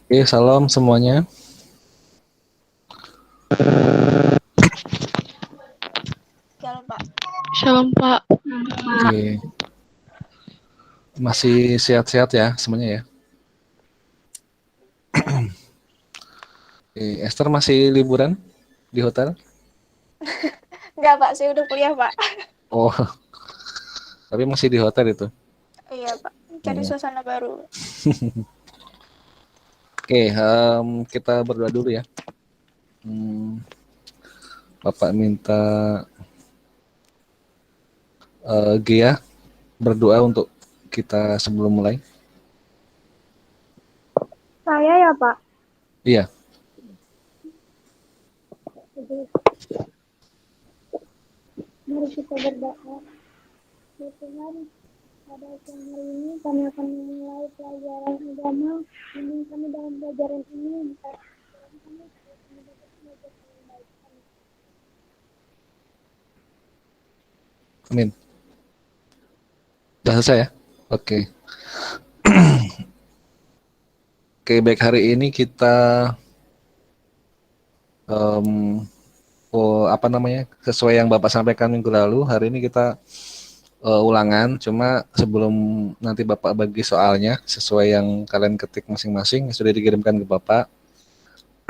Oke, salam semuanya. Shalom Pak. Shalom Pak. Oke, masih sehat-sehat ya semuanya ya. Oke, Esther masih liburan di hotel? Enggak Pak, saya udah kuliah Pak. Oh, tapi masih di hotel itu. Iya Pak, cari Hmm. suasana baru. Oke, kita berdoa dulu ya. Bapak minta Gia berdoa untuk kita sebelum mulai. Saya ya Pak. Iya, Mari kita berdoa. Ya Tuhan, pada siang hari ini kami akan memulai pelajaran agama. Bimbing kami dalam pelajaran ini. Minta kiranya kami supaya kami dapat belajar dengan baik. Amin. amin. Sudah selesai ya? Oke. Oke, baik, hari ini kita sesuai yang Bapak sampaikan minggu lalu, hari ini kita ulangan, cuma sebelum nanti Bapak bagi soalnya sesuai yang kalian ketik masing-masing yang sudah dikirimkan ke Bapak.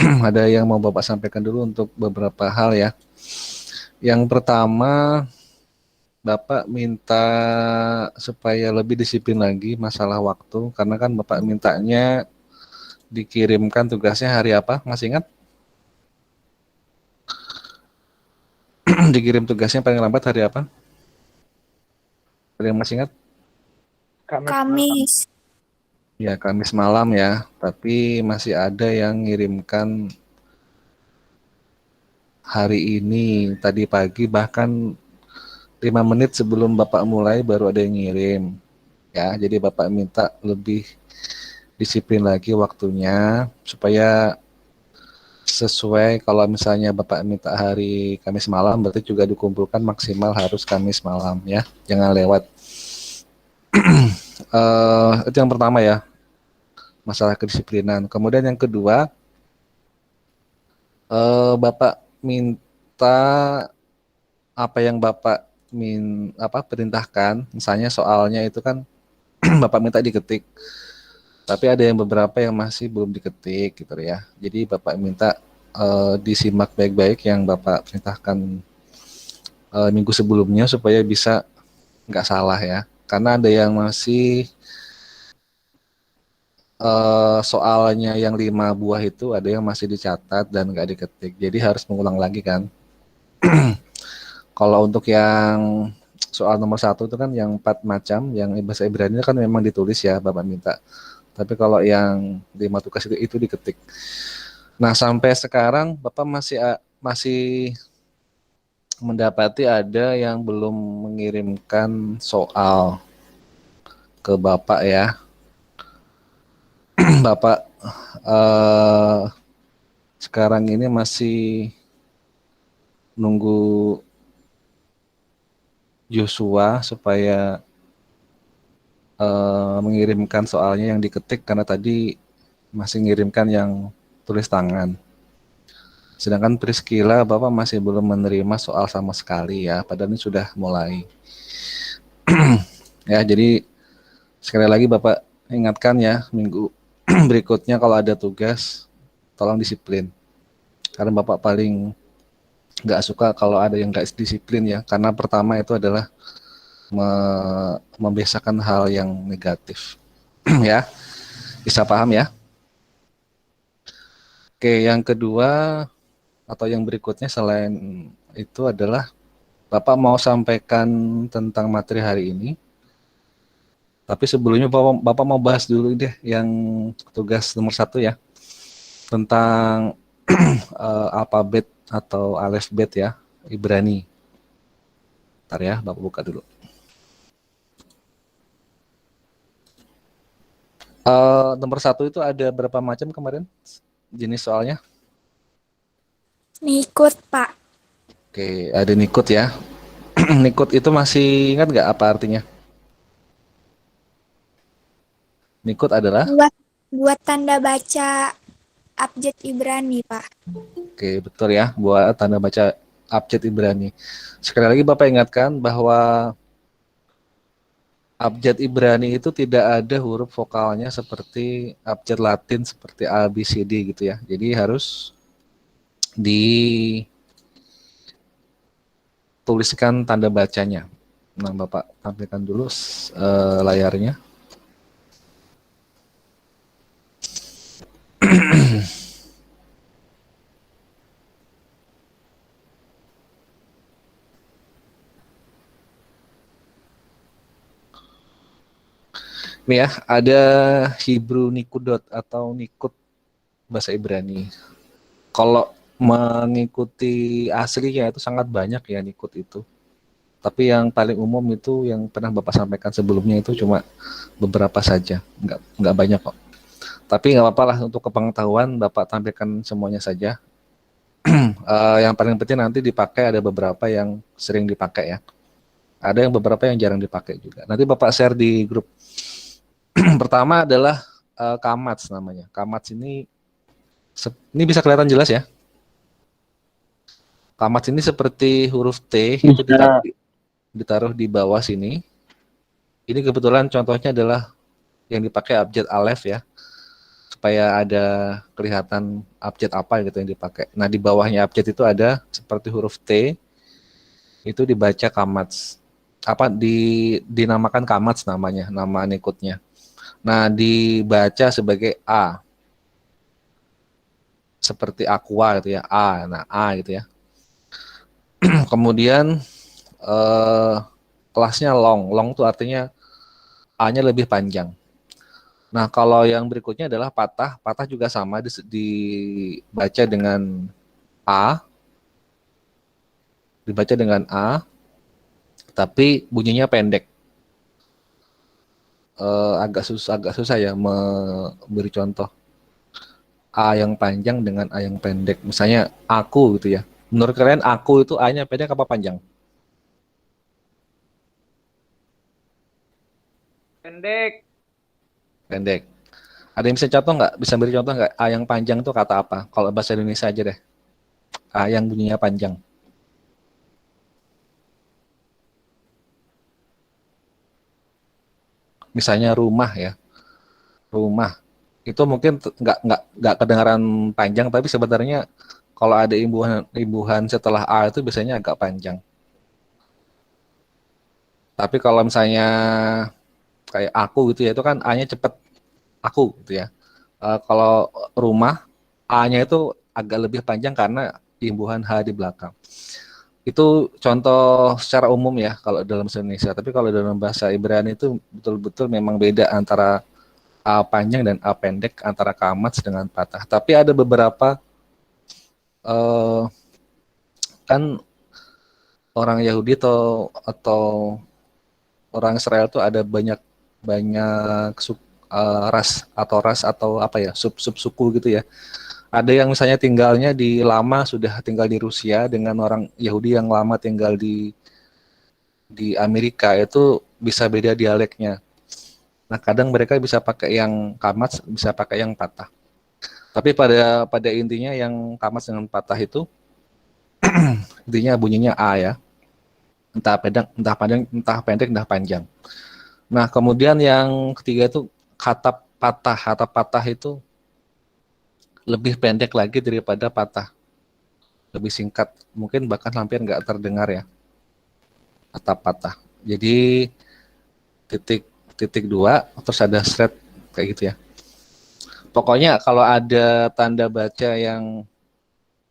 Ada yang mau Bapak sampaikan dulu untuk beberapa hal ya. Yang pertama, Bapak minta supaya lebih disiplin lagi masalah waktu, karena kan Bapak mintanya dikirimkan tugasnya hari apa? Masih ingat? Dikirim tugasnya paling lambat hari apa? Ada yang masih ingat? Kamis. Ya, Kamis malam ya, tapi masih ada yang ngirimkan hari ini, tadi pagi, bahkan 5 menit sebelum Bapak mulai baru ada yang ngirim. Ya, jadi Bapak minta lebih disiplin lagi waktunya, supaya sesuai. Kalau misalnya Bapak minta hari Kamis malam, berarti juga dikumpulkan maksimal harus Kamis malam ya, jangan lewat. Itu yang pertama ya, masalah kedisiplinan. Kemudian yang kedua, Bapak minta apa yang Bapak perintahkan, misalnya soalnya itu kan Bapak minta diketik, tapi ada yang beberapa yang masih belum diketik gitu ya. Jadi Bapak minta disimak baik-baik yang Bapak perintahkan minggu sebelumnya supaya bisa nggak salah ya. Karena ada yang masih soalnya yang 5 buah itu ada yang masih dicatat dan nggak diketik. Jadi harus mengulang lagi kan. Kalau untuk yang soal nomor 1 itu kan yang 4 macam, yang bahasa Ibrani kan memang ditulis ya Bapak minta. Tapi kalau yang 5 tugas itu diketik. Nah, sampai sekarang Bapak masih mendapati ada yang belum mengirimkan soal ke Bapak ya. Bapak sekarang ini masih nunggu Joshua supaya mengirimkan soalnya yang diketik, karena tadi masih mengirimkan yang tulis tangan. Sedangkan Priscilla Bapak masih belum menerima soal sama sekali ya, padahal ini sudah mulai. Ya, jadi sekali lagi Bapak ingatkan ya, minggu berikutnya kalau ada tugas tolong disiplin. Karena Bapak paling nggak suka kalau ada yang nggak disiplin ya, karena pertama itu adalah membiasakan hal yang negatif. Ya, bisa paham ya? Oke, yang kedua atau yang berikutnya selain itu adalah Bapak mau sampaikan tentang materi hari ini. Tapi sebelumnya Bapak mau bahas dulu deh yang tugas nomor 1 ya, tentang alfabet atau alfabet ya, Ibrani. Bentar ya, Bapak buka dulu. Nomor 1 itu ada berapa macam kemarin jenis soalnya? Ngikut Pak. Oke, ada nikut ya. Nikut itu masih ingat nggak apa artinya? Nikut adalah Buat Buat tanda baca abjad Ibrani, Pak. Oke, betul ya, buat tanda baca abjad Ibrani. Sekali lagi Bapak ingatkan bahwa abjad Ibrani itu tidak ada huruf vokalnya seperti abjad Latin seperti A, B, C, D gitu ya. Jadi harus dituliskan tanda bacanya. Nah, Bapak tampilkan dulu layarnya. Ini ya, ada Hebrew Nikudot atau Nikut bahasa Ibrani. Kalau mengikuti aslinya itu sangat banyak ya Nikut itu. Tapi yang paling umum itu yang pernah Bapak sampaikan sebelumnya itu cuma beberapa saja, nggak banyak kok. Tapi nggak apa-apa lah untuk kepengetahuan Bapak tampilkan semuanya saja. Yang paling penting nanti dipakai ada beberapa yang sering dipakai ya. Ada yang beberapa yang jarang dipakai juga. Nanti Bapak share di grup. Pertama adalah Kamats namanya. Kamats ini bisa kelihatan jelas ya. Kamats ini seperti huruf T itu ditaruh di bawah sini. Ini kebetulan contohnya adalah yang dipakai abjad Alef ya, supaya ada kelihatan abjad apa gitu yang dipakai. Nah di bawahnya abjad itu ada seperti huruf T, itu dibaca Kamats. Dinamakan Kamats namanya, nama nikutnya. Nah dibaca sebagai A, seperti aqua gitu ya, A. Nah A gitu ya. Kemudian kelasnya long. Long itu artinya A-nya lebih panjang. Nah, kalau yang berikutnya adalah patah. Patah juga sama dibaca dengan A. Dibaca dengan A, tapi bunyinya pendek. Agak susah ya memberi contoh. A yang panjang dengan A yang pendek. Misalnya aku gitu ya. Menurut kalian aku itu A-nya pendek apa panjang? Pendek. Pendek. Ada yang bisa contoh nggak? Bisa beri contoh nggak? A yang panjang itu kata apa? Kalau bahasa Indonesia aja deh. A yang bunyinya panjang. Misalnya rumah ya. Rumah. Itu mungkin nggak kedengaran panjang, tapi sebenarnya kalau ada imbuhan setelah A itu biasanya agak panjang. Tapi kalau misalnya kayak aku gitu ya, itu kan A-nya cepet. Aku gitu ya. Kalau rumah, A-nya itu agak lebih panjang karena imbuhan H di belakang. Itu contoh secara umum ya kalau dalam bahasa Indonesia. Tapi kalau dalam bahasa Ibrani itu betul-betul memang beda antara A panjang dan A pendek, antara kamats dengan patah. Tapi ada beberapa eh, kan orang Yahudi atau orang Israel tuh ada banyak banyak ras atau apa ya, sub suku gitu ya. Ada yang misalnya tinggalnya sudah tinggal di Rusia dengan orang Yahudi yang lama tinggal di Amerika, itu bisa beda dialeknya. Nah, kadang mereka bisa pakai yang kamats, bisa pakai yang patah. Tapi pada intinya yang kamats dengan patah itu intinya bunyinya A ya. Entah pendek, entah panjang. Nah, kemudian yang ketiga itu kata patah. Kata patah itu lebih pendek lagi daripada patah. Lebih singkat. Mungkin bahkan hampir nggak terdengar ya. Kata patah. Jadi titik dua, terus ada thread kayak gitu ya. Pokoknya kalau ada tanda baca yang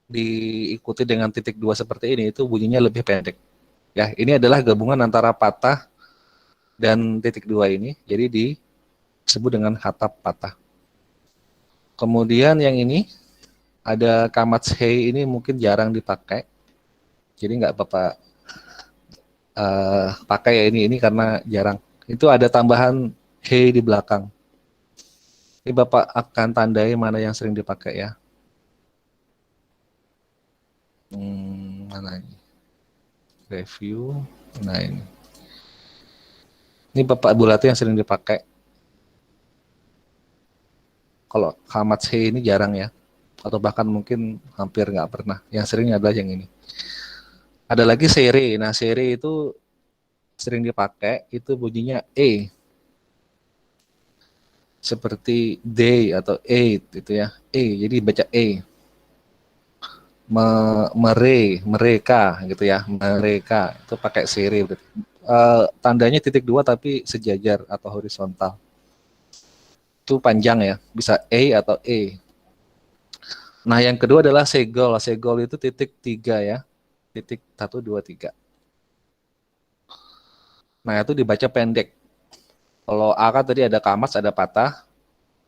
diikuti dengan titik dua seperti ini, itu bunyinya lebih pendek. Ya, ini adalah gabungan antara patah dan titik dua ini, jadi disebut dengan kata patah. Kemudian yang ini ada kamats hei, ini mungkin jarang dipakai, jadi nggak Bapak pakai ya ini karena jarang. Itu ada tambahan hei di belakang. Ini Bapak akan tandai mana yang sering dipakai ya. Mana ini? Review. Nah ini. Ini Bapak bulati yang sering dipakai. Kalau Hamad He ini jarang ya, atau bahkan mungkin hampir nggak pernah. Yang sering adalah yang ini. Ada lagi sere. Nah, sere itu sering dipakai, itu bunyinya E. Seperti day atau eight itu ya. Jadi baca E. Mereka gitu ya. Mereka itu pakai sere. Tandanya titik dua tapi sejajar atau horizontal. Itu panjang ya, bisa atau E. Nah, yang kedua adalah segol. Segol itu titik 3 ya. Titik 1, 2, 3. Nah, itu dibaca pendek. Kalau A kan tadi ada kamas, ada patah,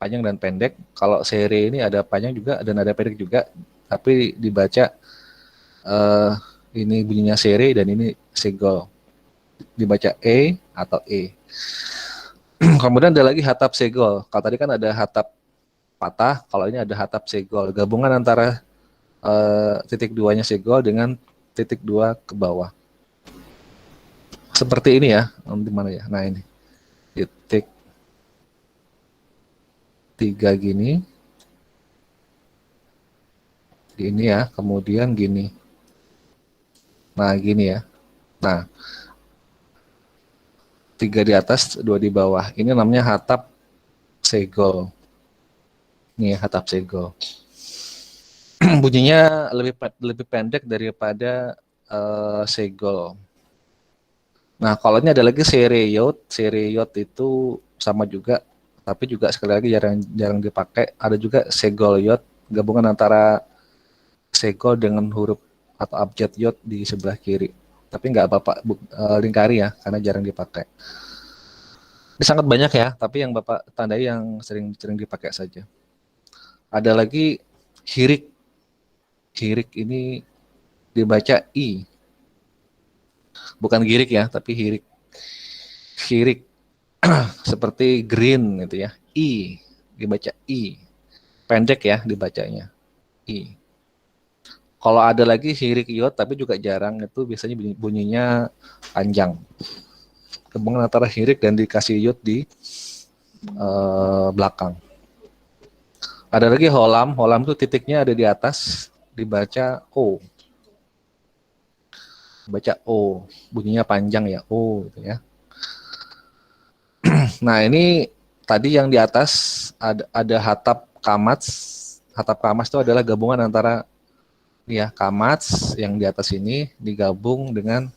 panjang dan pendek. Kalau seri ini ada panjang juga dan ada pendek juga. Tapi dibaca ini bunyinya seri dan ini segol. Dibaca atau E. Kemudian ada lagi hatap segol. Kalau tadi kan ada hatap patah, kalau ini ada hatap segol. Gabungan antara titik duanya segol dengan titik dua ke bawah. Seperti ini ya, di mana ya? Nah ini titik 3 gini, ini ya, kemudian gini. Nah gini ya. Nah 3 di atas, 2 di bawah. Ini namanya hatap segol. Ini ya, hatap segol. Bunyinya lebih pendek daripada segol. Nah, kalau ini ada lagi sereyot. Sereyot itu sama juga, tapi juga sekali lagi jarang dipakai. Ada juga segolyot, gabungan antara segol dengan huruf atau abjad yot di sebelah kiri. Tapi nggak Bapak lingkari ya, karena jarang dipakai. Ini sangat banyak ya, tapi yang Bapak tandai yang sering dipakai saja. Ada lagi hirik. Hirik ini dibaca I. Bukan girik ya, tapi hirik. Hirik seperti green gitu ya. I dibaca I. Pendek ya dibacanya. I. Kalau ada lagi hirik yot tapi juga jarang, itu biasanya bunyinya panjang. Gabungan antara hirik dan dikasih yot di belakang. Ada lagi holam. Holam itu titiknya ada di atas, dibaca O. Baca O, bunyinya panjang ya, O gitu ya. Nah, ini tadi yang di atas ada hatap kamats. Hatap kamats itu adalah gabungan antara ya kamats yang di atas ini digabung dengan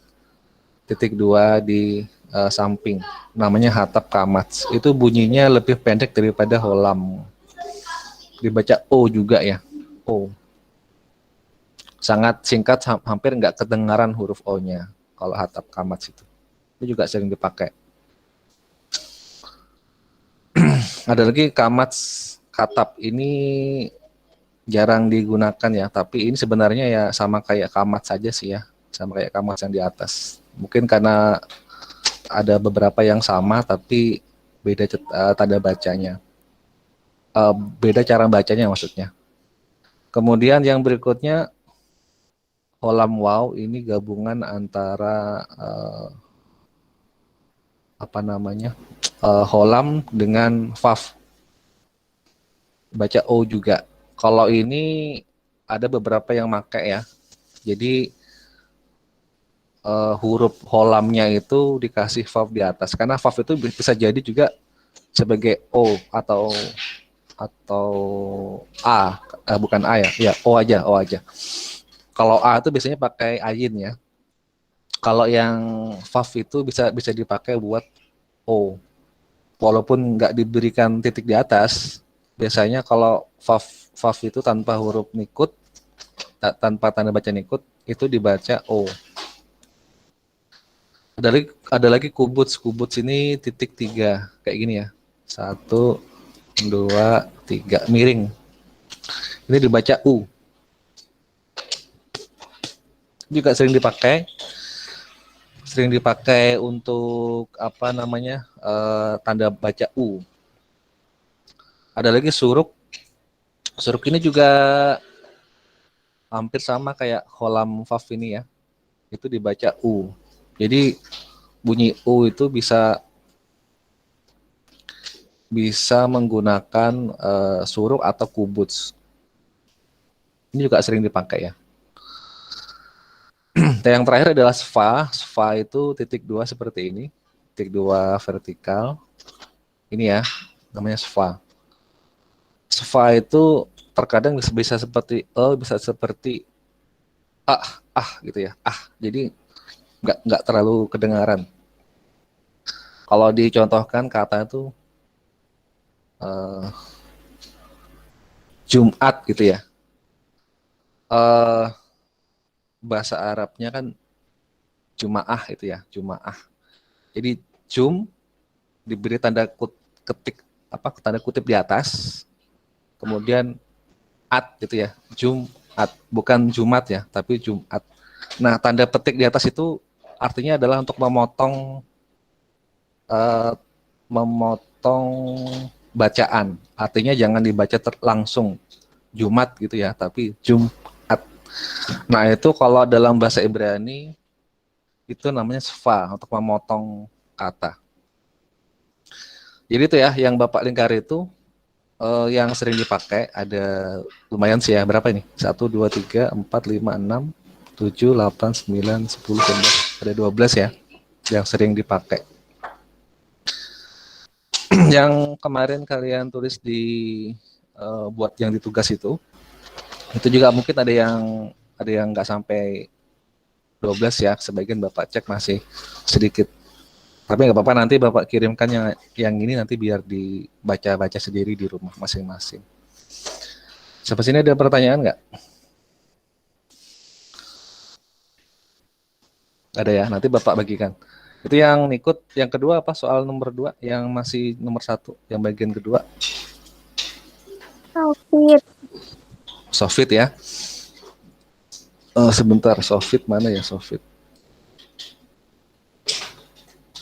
titik 2 di samping. Namanya hatap kamats. Itu bunyinya lebih pendek daripada holam. Dibaca O juga ya, O. Sangat singkat, hampir nggak kedengaran huruf O-nya kalau hatap kamats itu. Itu juga sering dipakai. Ada lagi kamats katap. Ini jarang digunakan ya, tapi ini sebenarnya ya sama kayak kamats saja sih ya. Sama kayak kamats yang di atas. Mungkin karena ada beberapa yang sama tapi beda tanda bacanya. Beda cara bacanya maksudnya. Kemudian yang berikutnya holam wow, ini gabungan antara holam dengan faf. Baca O juga. Kalau ini ada beberapa yang pakai ya. Jadi huruf holamnya itu dikasih faf di atas. Karena faf itu bisa jadi juga sebagai O atau A. Bukan A ya. Ya, O aja. Kalau A itu biasanya pakai ayin ya. Kalau yang faf itu bisa dipakai buat O. Walaupun nggak diberikan titik di atas, biasanya kalau faf itu tanpa huruf nikut, tanpa tanda baca nikut, itu dibaca O. Ada lagi kubuts. Kubuts ini titik 3 kayak gini ya. 1, 2, 3 miring. Ini dibaca U. Juga sering dipakai untuk tanda baca U. Ada lagi suruk. Suruk ini juga hampir sama kayak holam faf ini ya. Itu dibaca U. Jadi bunyi U itu bisa bisa menggunakan suruk atau kubuts. Ini juga sering dipakai ya. Dan yang terakhir adalah sva. Sva itu titik dua seperti ini. Titik dua vertikal. Ini ya, namanya sva. Sva itu terkadang bisa seperti bisa seperti gitu ya. Jadi nggak terlalu kedengaran. Kalau dicontohkan kata itu Jumat gitu ya. Bahasa Arabnya kan Jumaah itu ya, Jumaah. Jadi jum diberi tanda ketik tanda kutip di atas, kemudian gitu ya, Jumat, bukan Jumat ya, tapi Jumat. Nah, tanda petik di atas itu artinya adalah untuk memotong bacaan. Artinya jangan dibaca langsung Jumat gitu ya, tapi Jumat. Nah, itu kalau dalam bahasa Ibrani itu namanya sva, untuk memotong kata. Jadi itu ya, yang Bapak lingkari itu yang sering dipakai ada lumayan sih ya, berapa ini? 1, 2, 3, 4, 5, 6, 7, 8, 9, 10, 11, ada 12 ya yang sering dipakai. Yang kemarin kalian tulis di buat yang ditugas itu juga mungkin ada yang nggak sampai 12 ya, sebagian Bapak cek masih sedikit. Tapi nggak apa-apa, nanti Bapak kirimkan yang ini nanti biar dibaca-baca sendiri di rumah masing-masing. Sampai sini ada pertanyaan nggak? Ada ya, nanti Bapak bagikan. Itu yang ikut, yang kedua apa? Soal nomor 2, yang masih nomor 1, yang bagian kedua. Sofit ya. Sebentar, Sofit mana ya Sofit?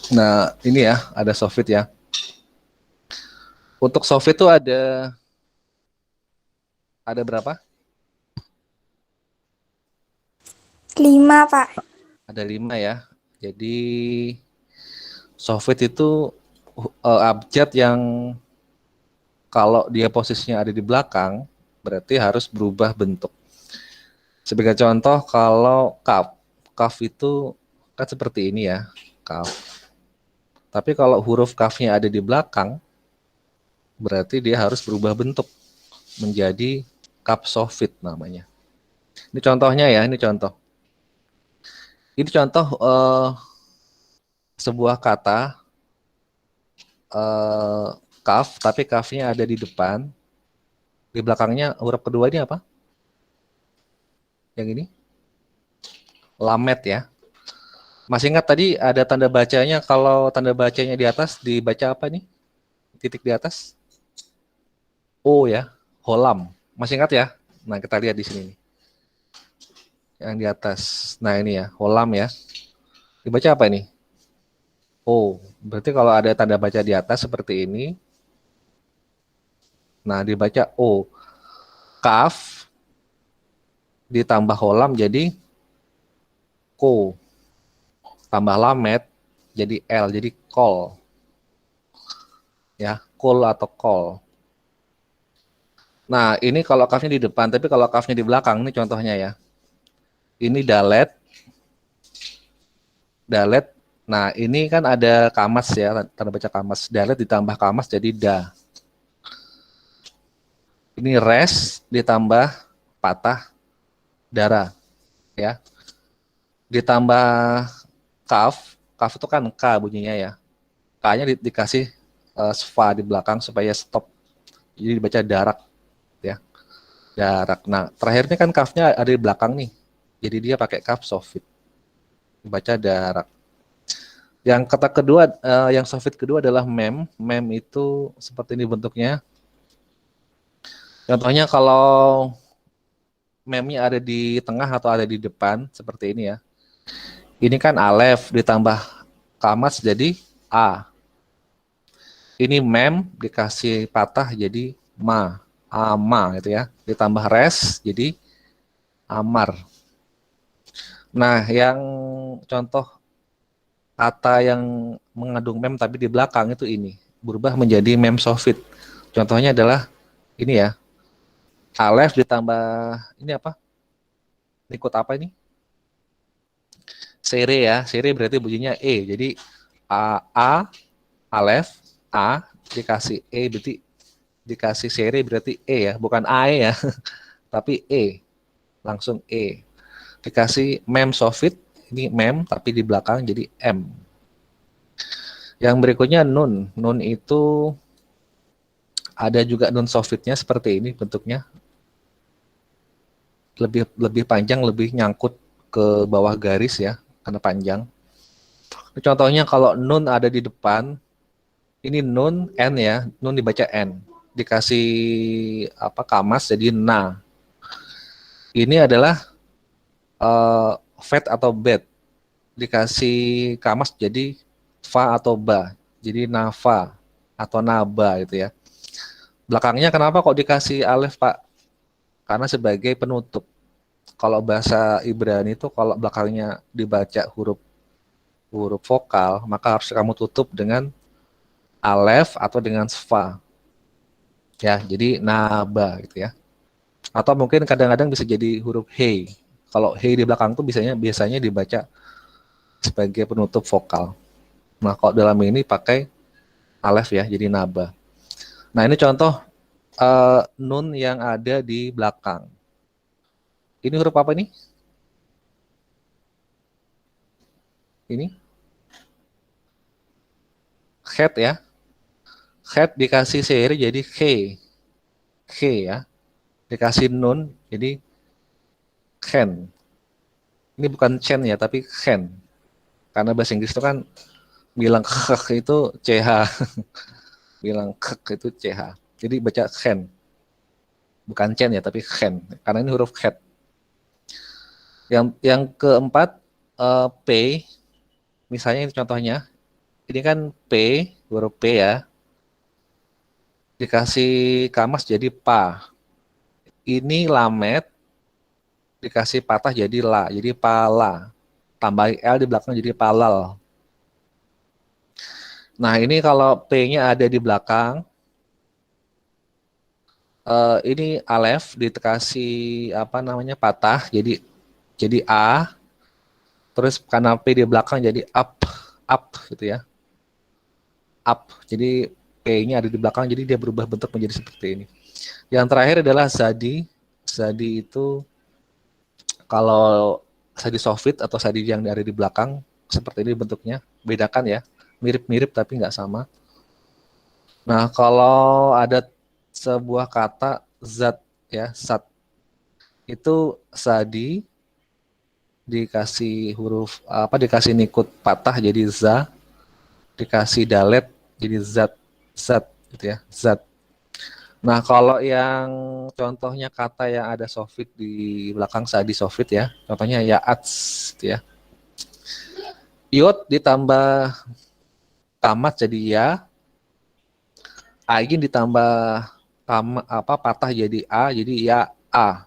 Nah, ini ya, ada Sofit ya. Untuk Sofit itu ada berapa? 5, Pak. Ada 5 ya. Jadi Sofit itu abjad yang kalau dia posisinya ada di belakang, berarti harus berubah bentuk. Sebagai contoh, kalau kaf itu kan seperti ini ya, kaf. Tapi kalau huruf kafnya ada di belakang, berarti dia harus berubah bentuk menjadi kaf sofit namanya. Ini contohnya ya, ini contoh. Ini contoh sebuah kata kaf, tapi kafnya ada di depan. Di belakangnya huruf kedua ini apa? Yang ini? Lamet ya. Masih ingat tadi ada tanda bacanya, kalau tanda bacanya di atas dibaca apa nih? Titik di atas? O ya, holam. Masih ingat ya? Nah, kita lihat di sini nih. Yang di atas. Nah, ini ya, holam ya. Dibaca apa ini? O. Berarti kalau ada tanda baca di atas seperti ini, nah dibaca O. Kaf ditambah holam jadi ko. Tambah lamet jadi L, jadi kol. Ya, kol atau kol. Nah, ini kalau kafnya di depan, tapi kalau kafnya di belakang, ini contohnya ya. Ini dalet. Dalet. Nah, ini kan ada kamas ya, tanda baca kamas. Dalet ditambah kamas jadi da. Ini res ditambah patah dara. Ya. Ditambah kaf itu kan K bunyinya ya. K-nya dikasih sva di belakang supaya stop. Jadi dibaca darak ya. Darak. Nah, terakhirnya kan kafnya ada di belakang nih. Jadi dia pakai kaf sofit. Dibaca darak. Yang kata kedua, yang sofit kedua adalah mem. Mem itu seperti ini bentuknya. Contohnya kalau memnya ada di tengah atau ada di depan seperti ini ya. Ini kan alef ditambah kamas jadi a. Ini mem dikasih patah jadi ma, ama gitu ya. Ditambah res jadi amar. Nah, yang contoh kata yang mengandung mem tapi di belakang itu ini. berubah menjadi mem sofit. Contohnya adalah ini ya, alef ditambah ini apa? Nikut apa ini? Sere ya, sere berarti bunyinya E. Jadi A alef, A dikasih E berarti dikasih seri berarti E ya, bukan AE ya, tapi E, langsung E. Dikasih mem sofit, ini mem tapi di belakang jadi M. Yang berikutnya nun. Nun itu ada juga nun sofitnya seperti ini bentuknya. Lebih panjang, lebih nyangkut ke bawah garis ya, karena panjang. Contohnya kalau nun ada di depan, ini nun N ya, nun dibaca N. Dikasih apa kamas jadi na. Ini adalah fat atau bed. Dikasih kamas jadi fa atau ba. Jadi nafa atau naba itu ya. Belakangnya kenapa kok dikasih alef, Pak? Karena sebagai penutup. Kalau bahasa Ibrani itu kalau belakangnya dibaca huruf vokal, maka harus kamu tutup dengan alef atau dengan sfa. Ya, jadi naba gitu ya. Atau mungkin kadang-kadang bisa jadi huruf he. Kalau he di belakang tuh biasanya dibaca sebagai penutup vokal. Nah, kalau dalam ini pakai alef ya, jadi naba. Nah, ini contoh nun yang ada di belakang. Ini huruf apa nih? Ini head ya. Head dikasih seri jadi K ya. Dikasih nun jadi ken. Ini bukan chen ya, tapi ken. Karena bahasa Inggris itu kan bilang kek itu ch. Bilang kek itu ch. Jadi baca ken. Bukan chen ya, tapi ken. Karena ini huruf head. Yang keempat P. Misalnya ini contohnya. Ini kan P, huruf P ya. Dikasih kamas jadi pa. Ini lamet dikasih patah jadi la, jadi pala. Tambah L di belakang jadi palal. Nah, ini kalau P-nya ada di belakang, ini alef dikasih apa namanya patah jadi A. Terus karena P di belakang jadi up gitu ya. Up. Jadi P-nya ada di belakang jadi dia berubah bentuk menjadi seperti ini. Yang terakhir adalah zadi. Zadi itu kalau sadi sofit atau sadi yang ada di belakang seperti ini bentuknya, bedakan ya, mirip-mirip tapi nggak sama. Nah, kalau ada sebuah kata zat ya, zat itu sadi dikasih huruf apa dikasih nikut patah jadi za, dikasih dalet jadi zat gitu ya, zat. Nah, kalau yang contohnya kata yang ada sofit di belakang sadi sofit ya, contohnya ya ats gitu ya. Iot ditambah tamat jadi ya, ain ditambah patah jadi a, jadi ya a.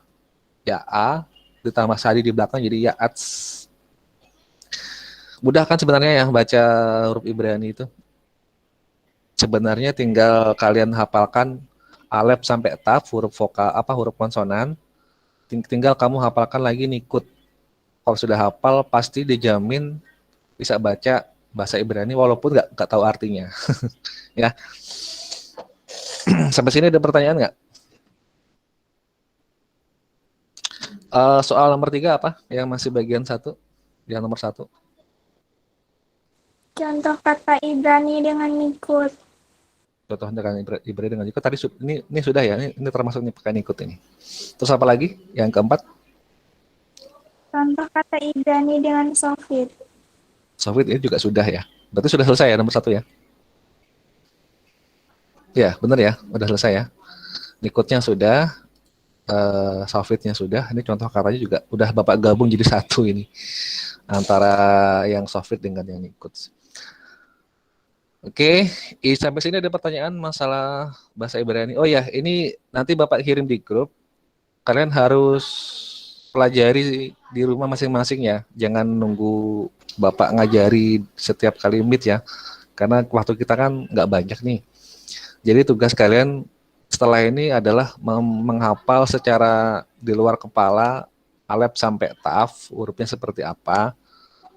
Ya a ditambah sadi di belakang jadi ya ats. Mudah kan sebenarnya ya baca huruf Ibrani itu. Sebenarnya tinggal kalian hafalkan alef sampai taf, huruf vokal huruf konsonan, tinggal kamu hafalkan lagi nikut. Kalau sudah hafal pasti dijamin bisa baca bahasa Ibrani walaupun nggak tahu artinya. Ya. Sampai sini ada pertanyaan nggak? Soal nomor 3 apa? Yang masih bagian 1? Yang nomor 1. Contoh kata Ibrani dengan nikut. Contoh dengan Ibrani dengan ikut tadi ini sudah ya, ini termasuk nih pakai ikut ini. Terus apa lagi? Yang keempat? Contoh kata Ibrani dengan sofit. Sofit ini juga sudah ya. Berarti sudah selesai ya nomor 1 ya? Ya, benar ya, udah selesai ya. Nikutnya sudah, sofitnya sudah. Ini contoh katanya juga udah Bapak gabung jadi satu ini antara yang sofit dengan yang nikut. Oke, sampai sini ada pertanyaan masalah bahasa Ibrani. Oh ya, ini nanti Bapak kirim di grup. Kalian harus pelajari di rumah masing-masing ya. Jangan nunggu Bapak ngajari setiap kali meet ya. karena waktu kita kan nggak banyak nih. Jadi tugas kalian setelah ini adalah menghafal secara di luar kepala alef sampai taaf hurufnya seperti apa,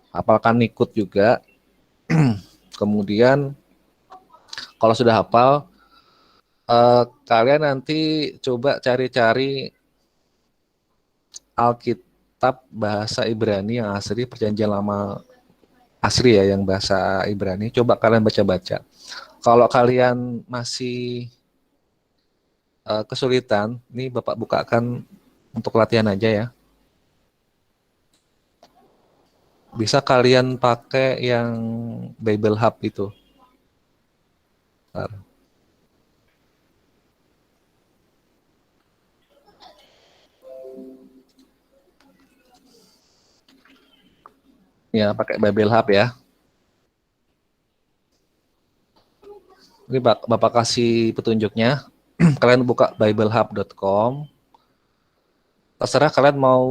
hafalkan nikut juga. Kemudian kalau sudah hafal, kalian nanti coba cari-cari Alkitab bahasa Ibrani yang asli, Perjanjian Lama asli ya, yang bahasa Ibrani. Coba kalian baca-baca. Kalau kalian masih kesulitan, nih Bapak bukakan untuk latihan aja ya. Bisa kalian pakai yang Bible Hub itu. Bentar. Ya, pakai Bible Hub ya. Ini Bapak kasih petunjuknya. Kalian buka biblehub.com. Terserah kalian mau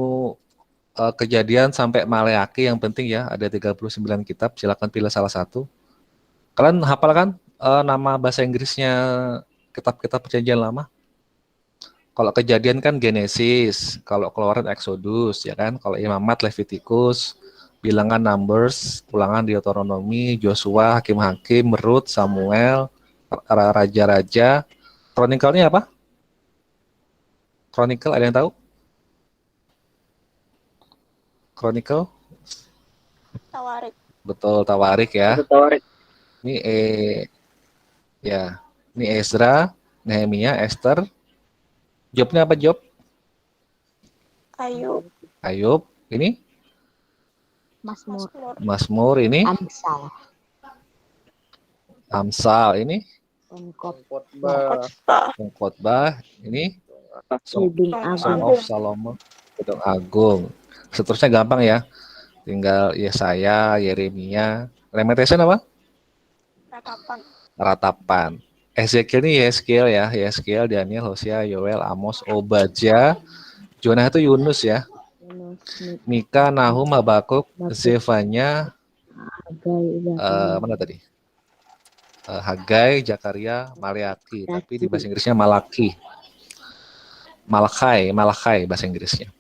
Kejadian sampai Maleaki, yang penting ya ada 39 kitab, silakan pilih salah satu. Kalian hafal kan nama bahasa Inggrisnya kitab-kitab Perjanjian Lama? Kalau Kejadian kan Genesis, kalau Keluaran Exodus ya kan, kalau Imamat Leviticus, Bilangan Numbers, Ulangan Deuteronomi, Joshua, Hakim-Hakim, Rut, Samuel, Raja-Raja. Chronicle-nya apa? Chronicle ada yang tahu? Chronicle? Tawarik. Betul, Tawarik ya. Tawarik. Ini ya, ini Ezra, Nehemia, Esther. Jobnya apa Job? Ayub. Ayub. Ini Mazmur, Mazmur. Ini Amsal, Amsal. Ini Khotbah. Khotbah. Ini Kidung Song Agung, of Solomon, Kidung Agung. Seterusnya gampang ya. Tinggal Yesaya, Yeremia. Lamentation apa? Ratapan. Ratapan. Ezekiel ini Yeskiel ya. Yeskiel, Daniel, Hosea, Yoel, Amos, Obadja. Jonah itu Yunus ya. Yunus, Mika, Nahum, Habakuk, Zefanya, Hagai, mana tadi? Hagai, Zakaria, Maleaki. Tapi di bahasa Inggrisnya Malaki. Malakai bahasa Inggrisnya.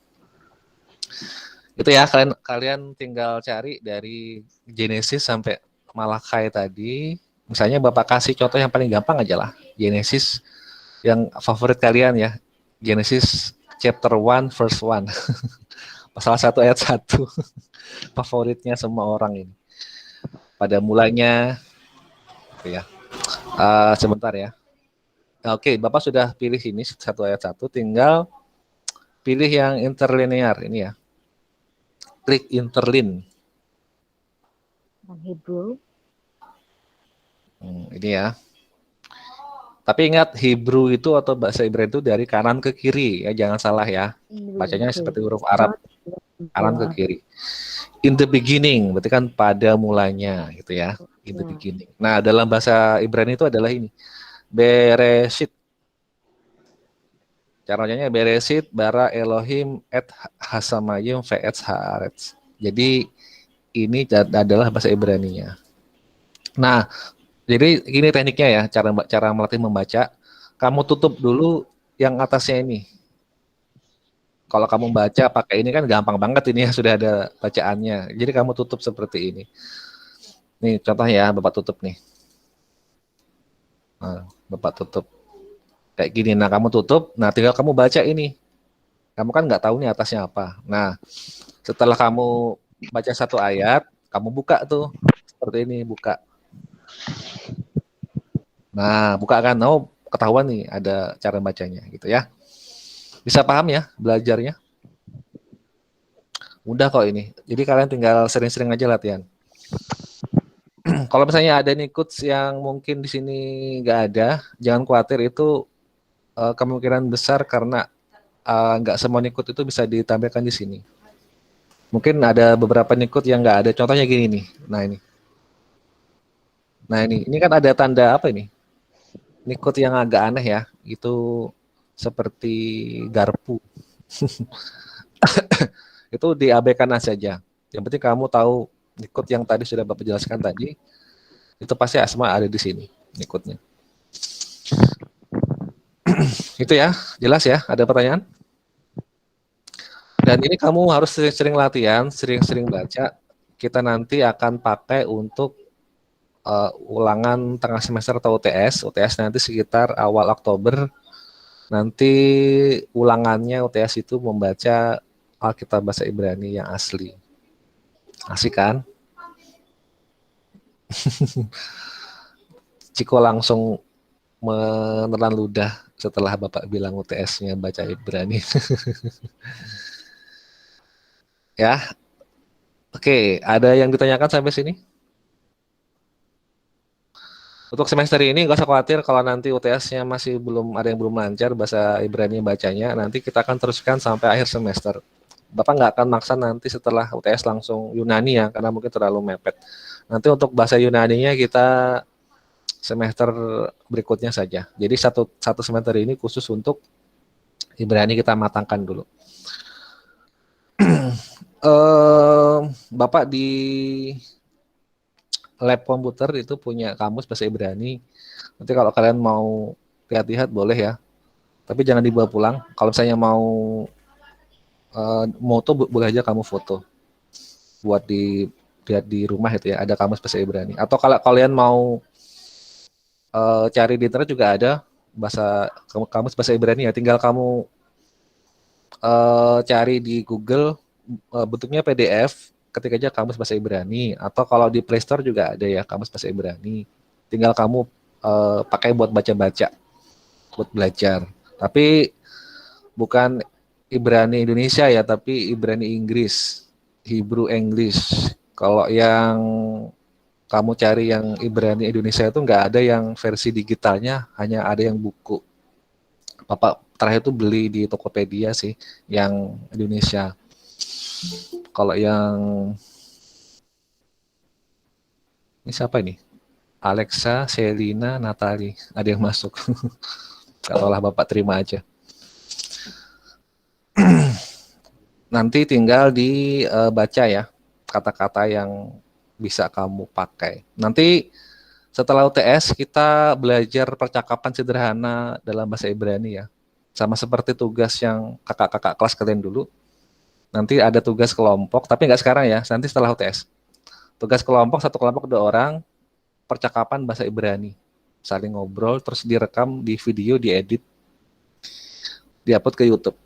Itu ya, kalian tinggal cari dari Genesis sampai Malakai tadi. Misalnya Bapak kasih contoh yang paling gampang aja lah. Genesis yang favorit kalian ya. Genesis chapter 1 verse 1. Pasal 1 ayat 1. Favoritnya semua orang ini. Pada mulanya ya. Sebentar ya. Oke, Bapak sudah pilih ini 1 ayat 1, tinggal pilih yang interlinear ini ya. Klik interline. dan Hebrew, Ini ya. Tapi ingat Hebrew itu atau bahasa Ibrani itu dari kanan ke kiri ya, jangan salah ya. Bacanya seperti huruf Arab, kanan ke kiri. In the beginning, berarti kan pada mulanya gitu ya. In the beginning. Nah, dalam bahasa Ibrani itu adalah ini. Bereshit. Cara bacanya Bereshit bara Elohim et hasamayim ve'et haaretz. Jadi ini adalah bahasa Ibraninya. Nah, jadi ini tekniknya ya, cara melatih membaca. Kamu tutup dulu yang atasnya ini. Kalau kamu baca pakai ini kan gampang banget, ini ya sudah ada bacaannya. Jadi kamu tutup seperti ini. Nih contohnya ya, Bapak tutup nih. Nah, Bapak tutup. Kayak gini, nah kamu tutup, nah tinggal kamu baca ini. Kamu kan nggak tahu nih atasnya apa. Nah, setelah kamu baca 1 ayat, kamu buka tuh. Seperti ini, buka. Nah, buka kan, oh ketahuan nih ada cara bacanya gitu ya. Bisa paham ya belajarnya? Mudah kok ini. Jadi kalian tinggal sering-sering aja latihan. Kalau misalnya ada nikuts yang mungkin di sini nggak ada, jangan khawatir, itu kemungkinan besar karena nggak semua nikut itu bisa ditampilkan di sini. Mungkin ada beberapa nikut yang nggak ada. Contohnya gini nih. Nah ini kan ada tanda apa ini? Nikut yang agak aneh ya. Itu seperti garpu. Itu diabaikan saja. Yang penting kamu tahu nikut yang tadi sudah Bapak jelaskan tadi. Itu pasti Asma ada di sini ikutnya. Itu ya, jelas ya? Ada pertanyaan? Dan ini kamu harus sering-sering latihan, sering-sering baca. Kita nanti akan pakai untuk ulangan tengah semester atau UTS. UTS nanti sekitar awal Oktober. Nanti ulangannya UTS itu membaca Alkitab bahasa Ibrani yang asli. Asik kan? Ciko langsung menelan ludah setelah Bapak bilang UTS-nya baca Ibrani. Ya, oke. Ada yang ditanyakan sampai sini? Untuk semester ini nggak usah khawatir kalau nanti UTS-nya masih belum ada yang belum lancar bahasa Ibrani bacanya. Nanti kita akan teruskan sampai akhir semester. Bapak nggak akan maksa nanti setelah UTS langsung Yunani ya, karena mungkin terlalu mepet. Nanti untuk bahasa Yunaninya kita semester berikutnya saja. Jadi satu semester ini khusus untuk Ibrani kita matangkan dulu. Bapak di lab komputer itu punya kamus bahasa Ibrani. Nanti kalau kalian mau lihat-lihat boleh ya. Tapi jangan dibawa pulang. Kalau misalnya mau moto boleh aja kamu foto. Buat lihat di rumah itu ya, ada kamus bahasa Ibrani. Atau kalau kalian mau cari di internet juga ada kamus bahasa Ibrani ya. Tinggal kamu cari di Google bentuknya PDF, ketik aja kamus bahasa Ibrani, atau kalau di Play Store juga ada ya kamus bahasa Ibrani. Tinggal kamu pakai buat baca-baca, buat belajar. Tapi bukan Ibrani Indonesia ya, tapi Ibrani Inggris, Hebrew English. Kalau yang kamu cari yang Ibrani Indonesia itu nggak ada yang versi digitalnya, hanya ada yang buku. Bapak terakhir itu beli di Tokopedia sih, yang Indonesia. Kalau yang ini siapa ini? Alexa, Selina, Natali, ada yang masuk. Kalau lah Bapak terima aja. Nanti tinggal dibaca ya kata-kata yang bisa kamu pakai. Nanti setelah UTS kita belajar percakapan sederhana dalam bahasa Ibrani ya. Sama seperti tugas yang kakak-kakak kelas kalian dulu. Nanti ada tugas kelompok, tapi nggak sekarang ya, nanti setelah UTS. Tugas kelompok, satu kelompok 2 orang, percakapan bahasa Ibrani. Saling ngobrol, terus direkam di video, diedit, diupload ke YouTube.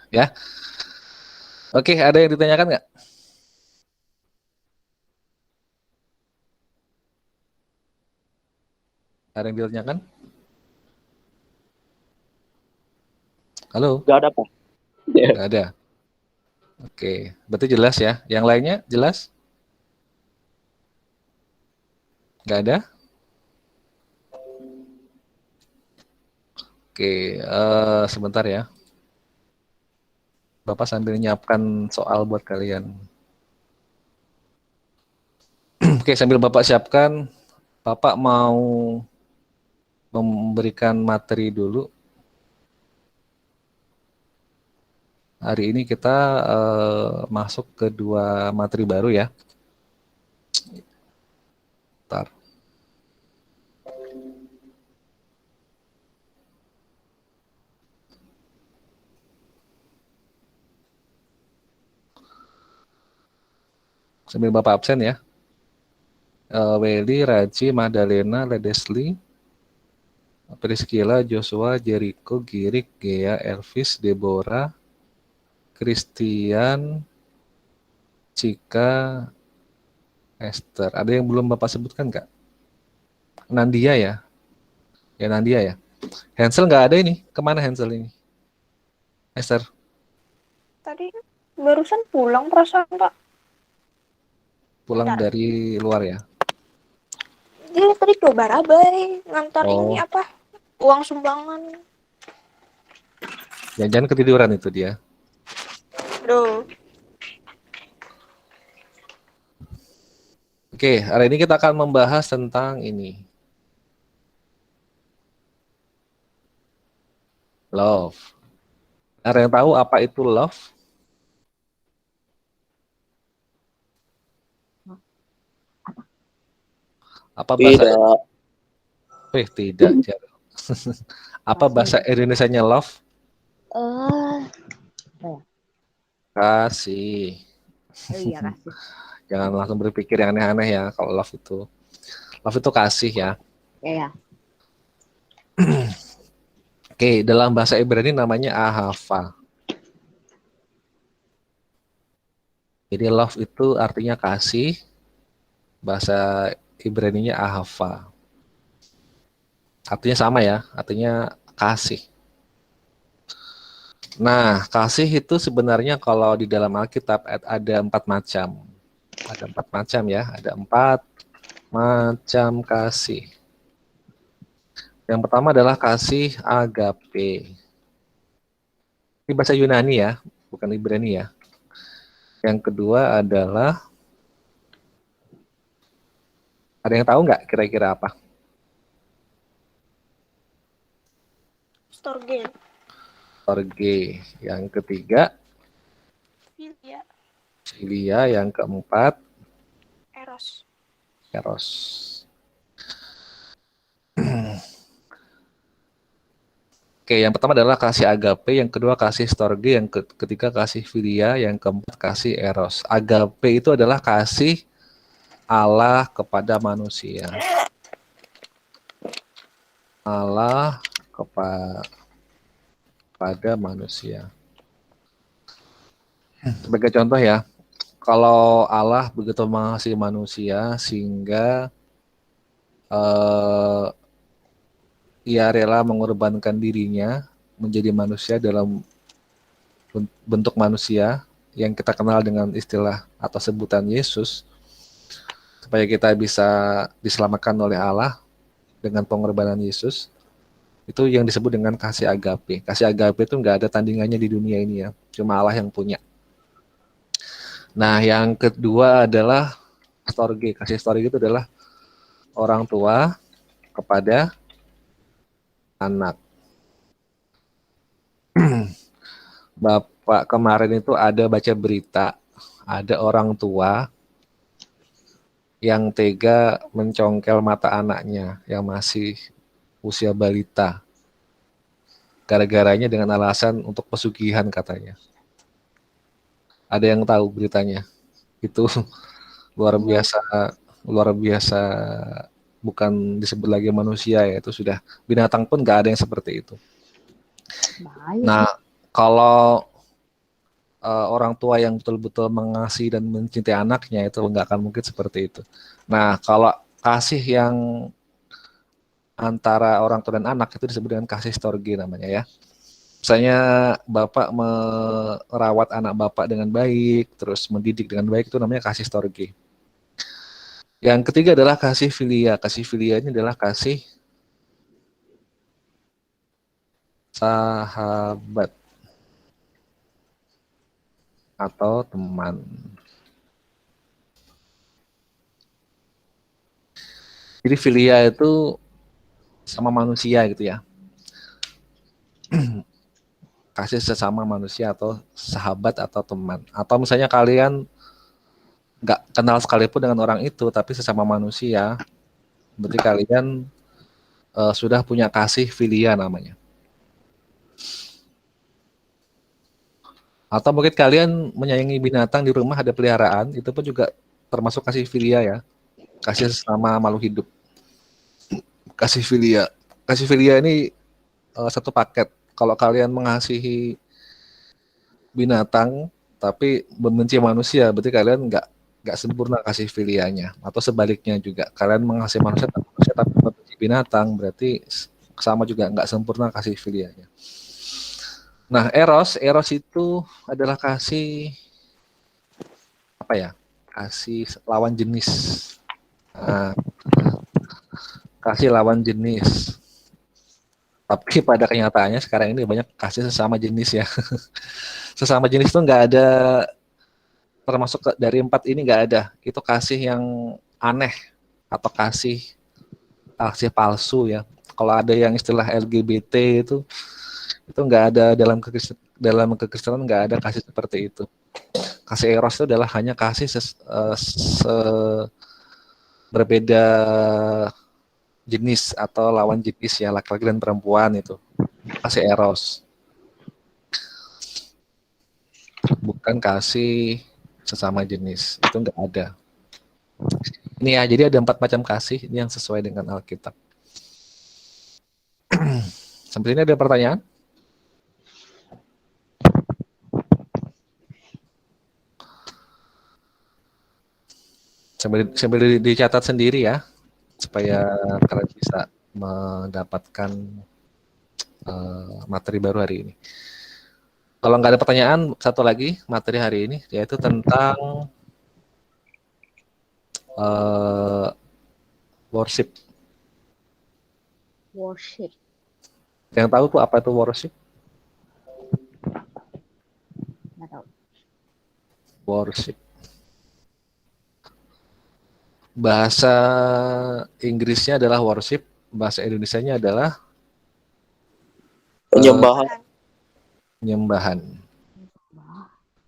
Ya. Oke, ada yang ditanyakan nggak? Ada yang ditanyakan? Halo? Gak ada, Pak. Nggak ada. Oke, berarti jelas ya. Yang lainnya jelas? Nggak ada? Oke, sebentar ya. Bapak sambil nyiapkan soal buat kalian. Oke, sambil Bapak siapkan, Bapak mau memberikan materi dulu. Hari ini kita masuk ke 2 materi baru ya. Bentar. Sambil Bapak absen ya. Welly, Raji, Madalena, Ledesli, Priscilla, Joshua, Jericho, Girik, Gea, Elvis, Deborah, Christian, Cika, Esther. Ada yang belum Bapak sebutkan nggak? Nandia ya? Ya Nandia ya. Hansel nggak ada ini. Kemana Hansel ini? Esther. Tadi barusan pulang perasaan Pak. Pulang Bentar. dari luar ya? Dia tadi ke Barabai ngantar Oh. ini apa? Uang sumbangan. Jangan-jangan ketiduran itu dia. Aduh. Oke, hari ini kita akan membahas tentang ini. Love. Ada yang tahu apa itu love? Apa bahasa Tidak. tidak, Jarul. Apa bahasa Indonesianya love? Kasih. Oh iya kasih. Jangan langsung berpikir yang aneh-aneh ya kalau love itu. Love itu kasih ya. Ya. Oke, dalam bahasa Ibrani namanya ahava. Jadi love itu artinya kasih. Bahasa Ibraninya ahava. Artinya sama ya, artinya kasih. Nah, kasih itu sebenarnya kalau di dalam Alkitab ada 4 macam. Ada 4 macam ya, ada 4 macam kasih. Yang pertama adalah kasih agape. Ini bahasa Yunani ya, bukan Ibrani ya. Yang kedua adalah, ada yang tahu nggak kira-kira apa? Storge. Orge. Yang ketiga, Filia. filia. Yang keempat, Eros. eros. Oke, yang pertama adalah kasih agape, yang kedua kasih storge, yang ketiga kasih filia, yang keempat kasih eros. Agape itu adalah kasih Allah kepada manusia. Allah kepada manusia. Sebagai contoh ya, kalau Allah begitu mengasihi manusia sehingga ia rela mengorbankan dirinya menjadi manusia dalam bentuk manusia yang kita kenal dengan istilah atau sebutan Yesus, supaya kita bisa diselamatkan oleh Allah dengan pengorbanan Yesus. Itu yang disebut dengan kasih agape. Kasih agape itu nggak ada tandingannya di dunia ini ya, cuma Allah yang punya. Nah, yang kedua adalah storge. Kasih storge itu adalah orang tua kepada anak. Bapak kemarin itu ada baca berita, ada orang tua yang tega mencongkel mata anaknya yang masih usia balita. Gara-garanya dengan alasan untuk pesugihan katanya. Ada yang tahu beritanya? Itu luar biasa, bukan disebut lagi manusia ya, itu sudah binatang pun nggak ada yang seperti itu. Bahaya. Nah, kalau orang tua yang betul-betul mengasihi dan mencintai anaknya itu nggak akan mungkin seperti itu. Nah, kalau kasih yang antara orang tua dan anak itu disebut dengan kasih storge namanya ya. Misalnya bapak merawat anak bapak dengan baik, terus mendidik dengan baik, itu namanya kasih storge. Yang ketiga adalah kasih filia. Kasih filia ini adalah kasih sahabat atau teman. Jadi filia itu sama manusia gitu ya. Kasih sesama manusia atau sahabat atau teman. Atau misalnya kalian nggak kenal sekalipun dengan orang itu, tapi sesama manusia, berarti kalian sudah punya kasih filia namanya. Atau mungkin kalian menyayangi binatang di rumah, ada peliharaan, itu pun juga termasuk kasih filia ya. Kasih sesama makhluk hidup. Kasih filia. Kasih filia ini satu paket. Kalau kalian mengasihi binatang tapi membenci manusia, berarti kalian nggak sempurna kasih filianya. Atau sebaliknya juga, kalian mengasihi manusia tapi membenci binatang, berarti sama juga nggak sempurna kasih filianya. Nah, eros itu adalah kasih apa ya? Kasih lawan jenis. Nah, kasih lawan jenis. Tapi pada kenyataannya sekarang ini banyak kasih sesama jenis ya. Sesama jenis itu nggak ada, termasuk dari 4 ini nggak ada. Itu kasih yang aneh atau kasih palsu ya. Kalau ada yang istilah LGBT itu nggak ada dalam kekristenan, nggak ada kasih seperti itu. Kasih eros itu adalah hanya kasih berbeda jenis atau lawan jenis ya, laki-laki dan perempuan itu kasih eros, bukan kasih sesama jenis, itu enggak ada. Ini ya, jadi ada 4 macam kasih ini yang sesuai dengan Alkitab. Sampai ini ada pertanyaan? Sambil dicatat sendiri ya, supaya kalian bisa mendapatkan materi baru hari ini. Kalau nggak ada pertanyaan, satu lagi materi hari ini yaitu tentang worship. Worship. Yang tahu tuh apa itu worship? Nggak tahu. Worship. Bahasa Inggrisnya adalah worship, bahasa Indonesianya adalah Penyembahan. penyembahan.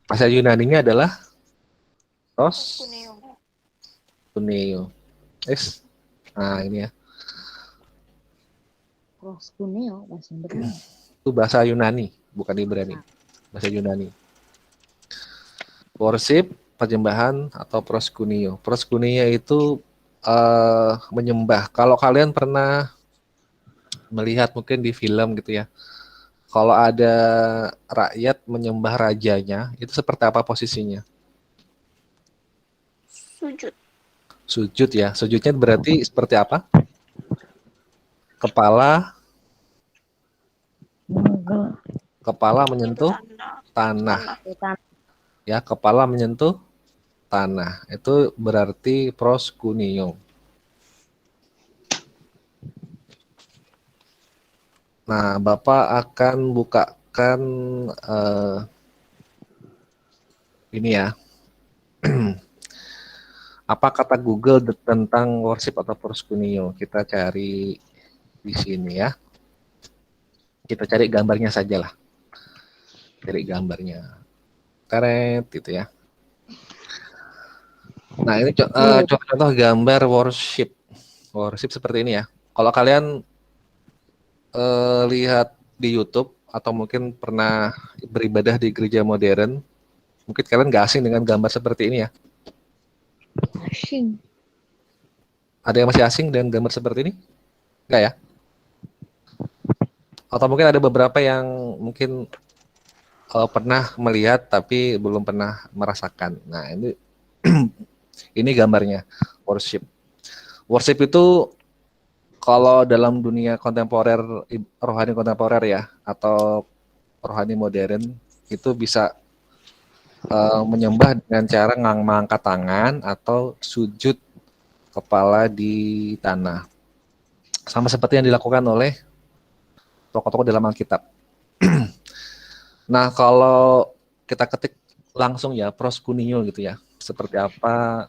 Bahasa Yunaninya adalah Kuneo. kuneo. Nah ini ya, Proskuneo bahasa Ibrani. itu bahasa Yunani, bukan Ibrani. Bahasa Yunani. Worship, penyembahan atau proskuneo. Proskuneo itu menyembah. Kalau kalian pernah melihat mungkin di film gitu ya, kalau ada rakyat menyembah rajanya, itu seperti apa posisinya? Sujud. Sujud ya. Sujudnya berarti seperti apa? Kepala menyentuh tanah. Ya, kepala menyentuh tanah. Itu berarti proskuneo. Nah, Bapak akan bukakan ini ya. Apa kata Google tentang worship atau proskuneo? Kita cari di sini ya. Kita cari gambarnya saja lah. Cari gambarnya. Karet gitu ya. Nah, ini contoh gambar worship. Worship seperti ini ya. Kalau kalian lihat di YouTube atau mungkin pernah beribadah di gereja modern, mungkin kalian nggak asing dengan gambar seperti ini ya. Asing. Ada yang masih asing dengan gambar seperti ini? Nggak ya? Atau mungkin ada beberapa yang mungkin pernah melihat tapi belum pernah merasakan. Nah, ini ini gambarnya worship. Worship itu kalau dalam dunia kontemporer, rohani kontemporer ya, atau rohani modern, itu bisa menyembah dengan cara mengangkat tangan atau sujud kepala di tanah. Sama seperti yang dilakukan oleh tokoh-tokoh dalam Alkitab. Nah, kalau kita ketik langsung ya, proskuneo gitu ya, seperti apa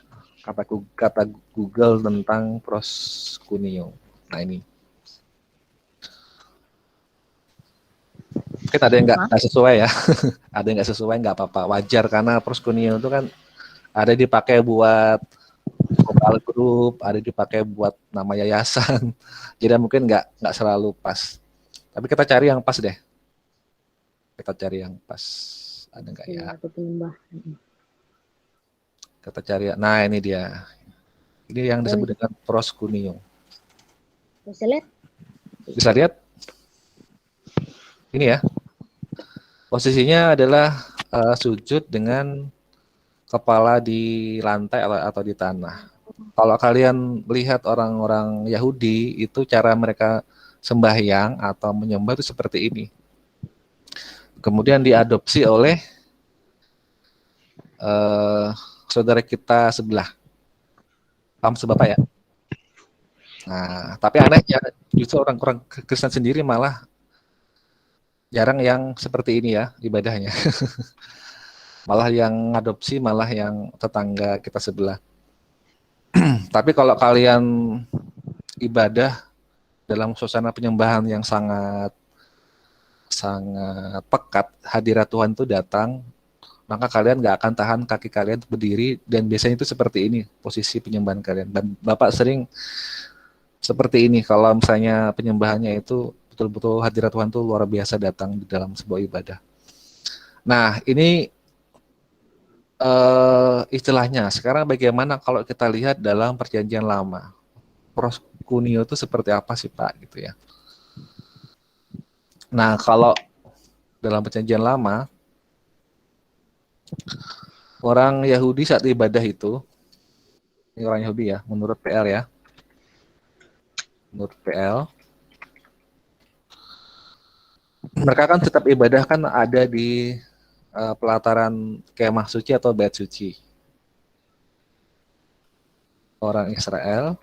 kata Google tentang proskuneo. Nah ini. Mungkin ada yang nggak sesuai ya. Ada yang nggak sesuai, nggak apa-apa. Wajar karena proskuneo itu kan ada dipakai buat global group, ada dipakai buat nama yayasan. Jadi mungkin nggak selalu pas. Tapi kita cari yang pas deh. Kita cari yang pas. Ada nggak ya? Kita cari. Nah ini dia. Ini yang disebut dengan proskuneo. Bisa lihat? Bisa lihat? Ini ya. Posisinya adalah sujud dengan kepala di lantai atau di tanah. Kalau kalian lihat orang-orang Yahudi, itu cara mereka sembahyang atau menyembah itu seperti ini. Kemudian diadopsi oleh saudara kita sebelah. Paham Bapak ya? Nah, tapi anehnya justru orang Kristen sendiri malah jarang yang seperti ini ya ibadahnya. Malah yang adopsi, malah yang tetangga kita sebelah. Tapi kalau kalian ibadah dalam suasana penyembahan yang sangat pekat, hadirat Tuhan itu datang, maka kalian nggak akan tahan kaki kalian untuk berdiri, dan biasanya itu seperti ini posisi penyembahan kalian. Dan Bapak sering seperti ini kalau misalnya penyembahannya itu betul-betul hadirat Tuhan itu luar biasa datang di dalam sebuah ibadah. Nah, ini istilahnya. Sekarang bagaimana kalau kita lihat dalam Perjanjian Lama? Proskuneo itu seperti apa sih Pak gitu ya. Nah, kalau dalam Perjanjian Lama, orang Yahudi saat ibadah itu, ini orang Yahudi ya, menurut PL ya, menurut PL, mereka kan tetap ibadah kan ada di pelataran kemah suci atau bait suci. Orang Israel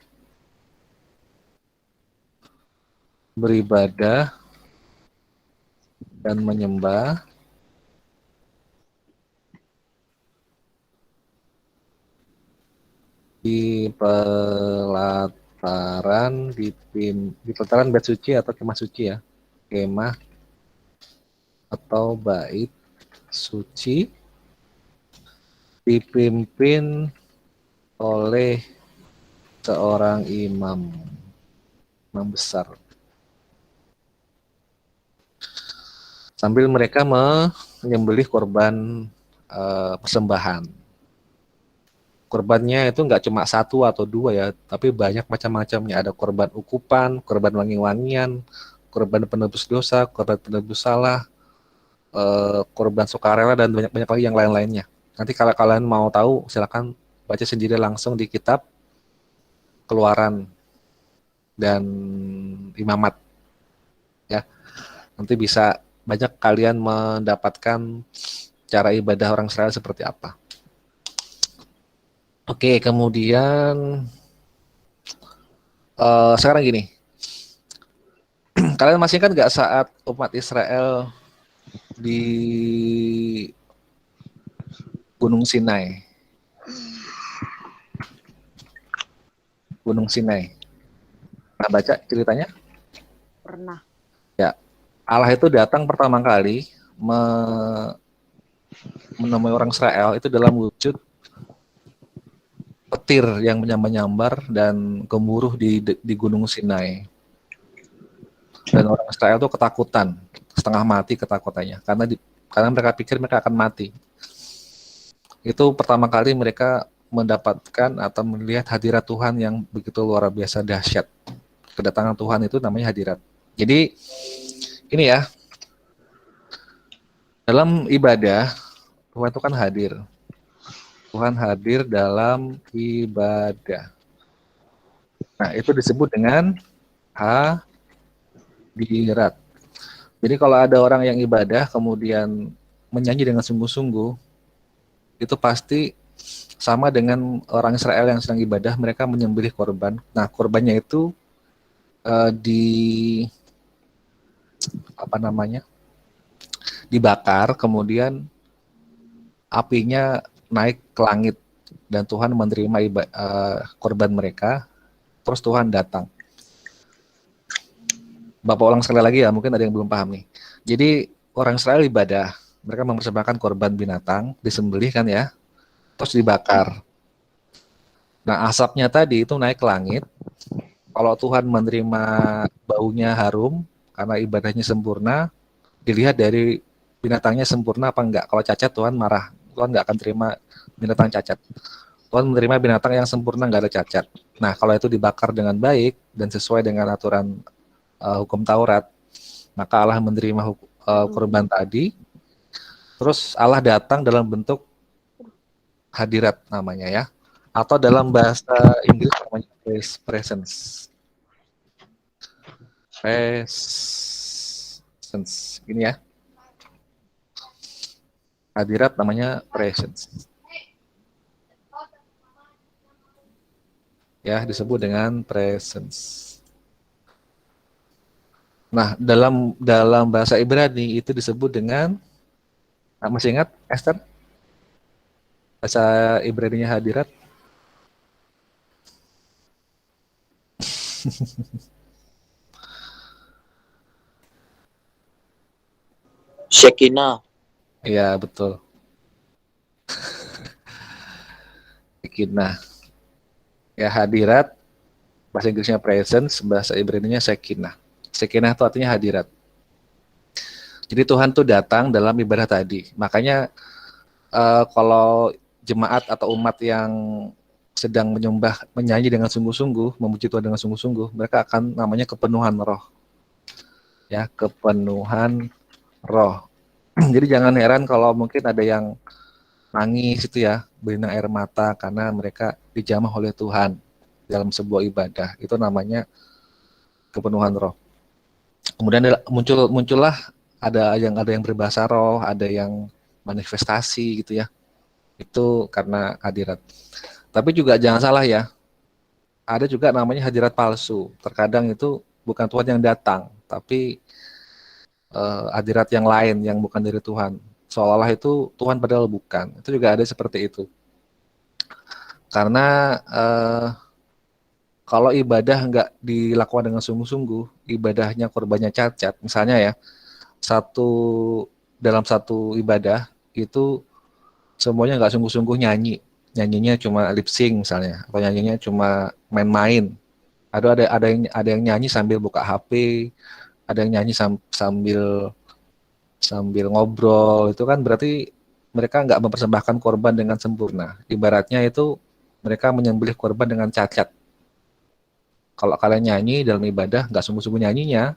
beribadah dan menyembah di pelataran di pelataran bait suci atau kemah suci ya, kemah atau bait suci dipimpin oleh seorang imam besar, sambil mereka menyembelih korban persembahan. Korbannya itu nggak cuma satu atau dua ya, tapi banyak macam-macamnya. Ada korban ukupan, korban wangi-wangian, korban penebus dosa, korban penebus salah, korban sukarela, dan banyak-banyak lagi yang lain-lainnya. Nanti kalau kalian mau tahu, silakan baca sendiri langsung di kitab Keluaran dan Imamat. Ya, nanti bisa banyak kalian mendapatkan cara ibadah orang Israel seperti apa. Oke, kemudian sekarang gini, kalian masih kan nggak saat umat Israel di Gunung Sinai? Gunung Sinai. Pernah baca ceritanya? Pernah. Ya, Allah itu datang pertama kali menemui orang Israel itu dalam wujud petir yang menyambar-nyambar dan gemuruh di Gunung Sinai. Dan orang Israel itu ketakutan, setengah mati ketakutannya, karena mereka pikir mereka akan mati. Itu pertama kali mereka mendapatkan atau melihat hadirat Tuhan yang begitu luar biasa dahsyat. Kedatangan Tuhan itu namanya hadirat. Jadi ini ya, dalam ibadah Tuhan itu kan hadir. Tuhan hadir dalam ibadah. Nah, itu disebut dengan hadirat. Jadi kalau ada orang yang ibadah kemudian menyanyi dengan sungguh-sungguh, itu pasti sama dengan orang Israel yang sedang ibadah, mereka menyembelih korban. Nah, korbannya itu dibakar, kemudian apinya naik ke langit dan Tuhan menerima korban mereka. Terus Tuhan datang. Bapak ulang sekali lagi ya, mungkin ada yang belum paham nih. Jadi orang Israel ibadah, mereka mempersembahkan korban binatang, disembelih kan ya, terus dibakar. Nah, asapnya tadi itu naik ke langit. Kalau Tuhan menerima baunya harum karena ibadahnya sempurna, dilihat dari binatangnya sempurna apa enggak. Kalau cacat Tuhan marah, Tuhan enggak akan terima binatang cacat. Tuhan menerima binatang yang sempurna, enggak ada cacat. Nah, kalau itu dibakar dengan baik dan sesuai dengan aturan hukum Taurat, maka Allah menerima korban tadi. Terus Allah datang dalam bentuk hadirat namanya ya, atau dalam bahasa Inggris namanya presence. Ini ya, hadirat namanya presence. Ya, disebut dengan presence. Nah, dalam bahasa Ibrani itu disebut dengan, masih ingat Esther? Bahasa Ibraninya hadirat? Shekinah. Iya, betul. Sekinah. Ya hadirat, bahasa Inggrisnya presence, bahasa Ibraninya sekinah. Sekinah itu artinya hadirat. Jadi Tuhan tuh datang dalam ibadah tadi. Makanya kalau jemaat atau umat yang sedang menyembah, menyanyi dengan sungguh-sungguh, memuji Tuhan dengan sungguh-sungguh, mereka akan namanya kepenuhan roh. Ya, kepenuhan roh. Jadi jangan heran kalau mungkin ada yang nangis itu ya, berinang air mata karena mereka dijamah oleh Tuhan dalam sebuah ibadah. Itu namanya kepenuhan roh. Kemudian muncullah ada yang berbahasa roh, ada yang manifestasi gitu ya. Itu karena hadirat. Tapi juga jangan salah ya, ada juga namanya hadirat palsu. Terkadang itu bukan Tuhan yang datang, tapi hadirat yang lain yang bukan dari Tuhan. Seolah-olah itu Tuhan padahal bukan. Itu juga ada seperti itu. Karena kalau ibadah nggak dilakukan dengan sungguh-sungguh, ibadahnya korbannya cacat, misalnya ya, dalam satu ibadah itu semuanya nggak sungguh-sungguh nyanyinya cuma lip sync misalnya, atau nyanyinya cuma main-main. Ada yang nyanyi sambil buka HP, ada yang nyanyi sambil ngobrol, itu kan berarti mereka nggak mempersembahkan korban dengan sempurna. Ibaratnya itu mereka menyembelih korban dengan cacat. Kalau kalian nyanyi dalam ibadah nggak sungguh-sungguh nyanyinya,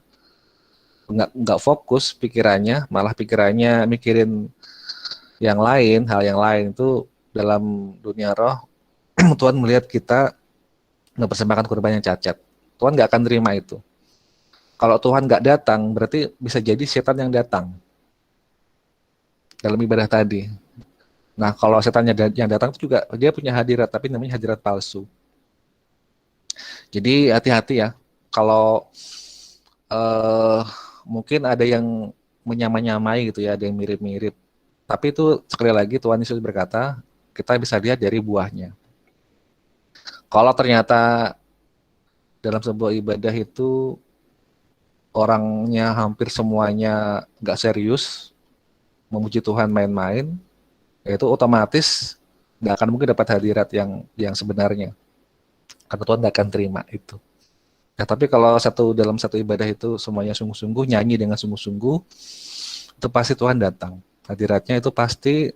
nggak fokus pikirannya, malah pikirannya mikirin yang lain, hal yang lain, itu dalam dunia roh Tuhan melihat kita mempersembahkan korban yang cacat. Tuhan nggak akan terima itu. Kalau Tuhan nggak datang, berarti bisa jadi setan yang datang dalam ibadah tadi. Nah, kalau setannya yang datang itu juga dia punya hadirat, tapi namanya hadirat palsu. Jadi hati-hati ya. Kalau mungkin ada yang menyamai-nyamai gitu ya, ada yang mirip-mirip. Tapi itu sekali lagi Tuhan Yesus berkata, kita bisa lihat dari buahnya. Kalau ternyata dalam sebuah ibadah itu orangnya hampir semuanya nggak serius, memuji Tuhan main-main, itu otomatis nggak akan mungkin dapat hadirat yang sebenarnya. Karena Tuhan nggak akan terima itu. Ya, tapi kalau dalam satu ibadah itu semuanya sungguh-sungguh, nyanyi dengan sungguh-sungguh, itu pasti Tuhan datang. Hadiratnya itu pasti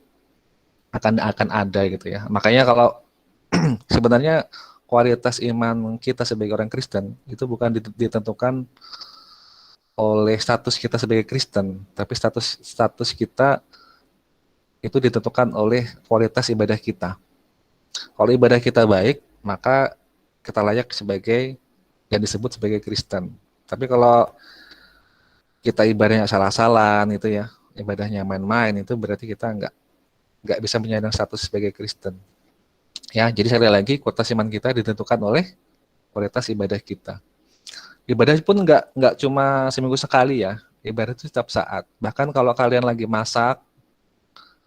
akan ada gitu ya. Makanya kalau sebenarnya kualitas iman kita sebagai orang Kristen itu bukan ditentukan oleh status kita sebagai Kristen, tapi status kita itu ditentukan oleh kualitas ibadah kita. Kalau ibadah kita baik, maka kita layak sebagai yang disebut sebagai Kristen. Tapi kalau kita ibadahnya salah-salahan itu ya, ibadahnya main-main, itu berarti kita nggak bisa menyandang status sebagai Kristen. Ya, jadi sekali lagi kualitas iman kita ditentukan oleh kualitas ibadah kita. Ibadah pun nggak cuma seminggu sekali ya, ibadah itu setiap saat. Bahkan kalau kalian lagi masak,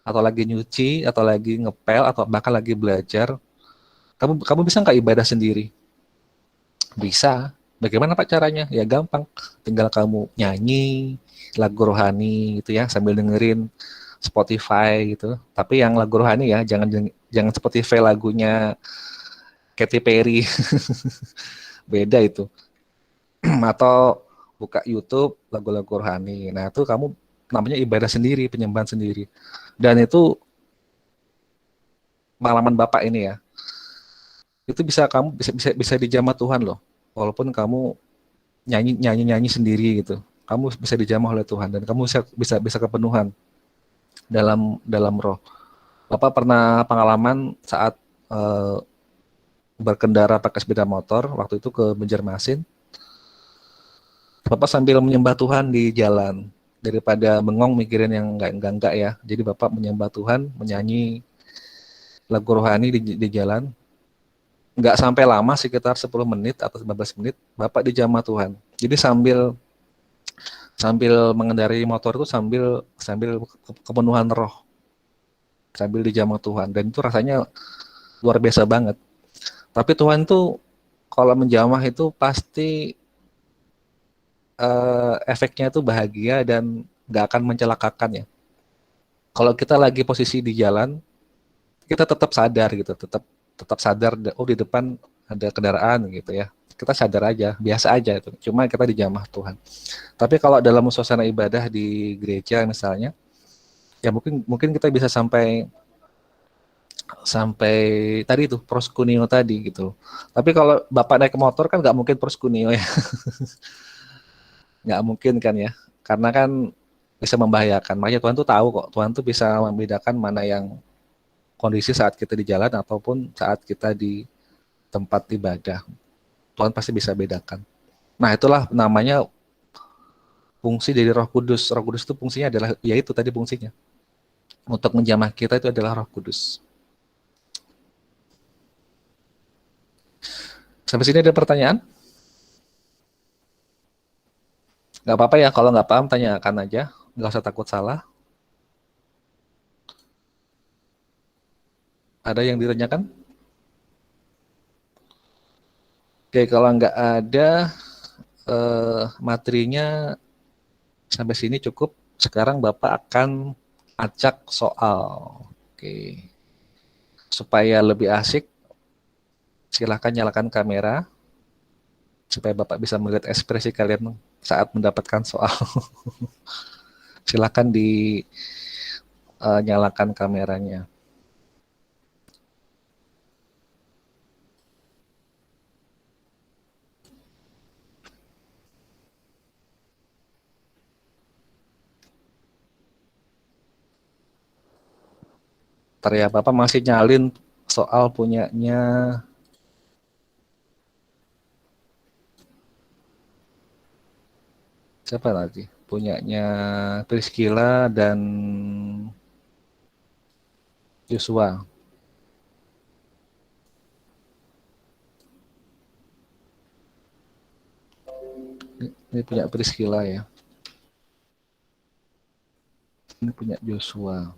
atau lagi nyuci, atau lagi ngepel, atau bahkan lagi belajar, kamu bisa nggak ibadah sendiri? Bisa. Bagaimana Pak caranya? Ya gampang, tinggal kamu nyanyi lagu rohani gitu ya, sambil dengerin Spotify gitu. Tapi yang lagu rohani ya, jangan Spotify lagunya Katy Perry. Beda itu. Atau buka YouTube lagu-lagu rohani. Nah, itu kamu namanya ibadah sendiri, penyembahan sendiri. Dan itu pengalaman Bapak ini ya. Itu kamu bisa dijamah Tuhan loh. Walaupun kamu nyanyi sendiri gitu. Kamu bisa dijamah oleh Tuhan dan kamu bisa kepenuhan dalam roh. Bapak pernah pengalaman saat berkendara pakai sepeda motor waktu itu ke Banjarmasin. Bapak sambil menyembah Tuhan di jalan daripada bengong mikirin yang enggak ya. Jadi Bapak menyembah Tuhan, menyanyi lagu rohani di jalan. Enggak sampai lama, sekitar 10 menit atau 15 menit, Bapak dijamah Tuhan. Jadi sambil mengendarai motor itu sambil kepenuhan roh. Sambil dijamah Tuhan, dan itu rasanya luar biasa banget. Tapi Tuhan tuh kalau menjamah itu pasti efeknya itu bahagia dan nggak akan mencelakakan ya. Kalau kita lagi posisi di jalan, kita tetap sadar gitu, tetap sadar. Oh, di depan ada kendaraan gitu ya. Kita sadar aja, biasa aja itu. Cuma kita dijamah Tuhan. Tapi kalau dalam suasana ibadah di gereja misalnya, ya mungkin kita bisa sampai tadi itu proskuneo tadi gitu. Tapi kalau Bapak naik motor kan nggak mungkin proskuneo ya, nggak mungkin kan ya, karena kan bisa membahayakan. Makanya Tuhan tuh tahu kok, Tuhan tuh bisa membedakan mana yang kondisi saat kita di jalan ataupun saat kita di tempat ibadah. Tuhan pasti bisa bedakan. Nah, itulah namanya fungsi dari Roh Kudus. Roh Kudus itu fungsinya adalah, yaitu tadi fungsinya, untuk menjamah kita itu adalah Roh Kudus. Sampai sini ada pertanyaan? Nggak apa-apa ya, kalau nggak paham tanyakan aja, nggak usah takut salah. Ada yang ditanyakan? Oke, kalau nggak ada, materinya sampai sini cukup. Sekarang Bapak akan acak soal. Oke. Supaya lebih asik, silahkan nyalakan kamera supaya Bapak bisa melihat ekspresi kalian saat mendapatkan soal. Silahkan nyalakan kameranya. Ntar ya, Bapak masih nyalin soal punyanya siapa lagi? Punyanya Priscilla dan Joshua. Ini punya Priscilla ya. Ini punya Joshua.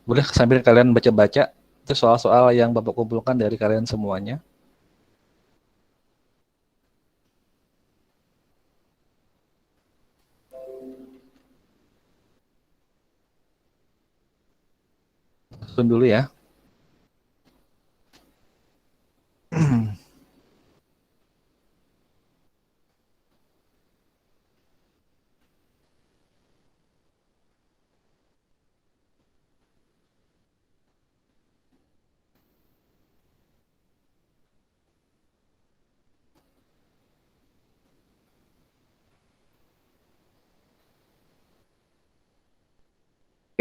Boleh sambil kalian baca-baca itu soal-soal yang Bapak kumpulkan dari kalian semuanya. Susun dulu ya.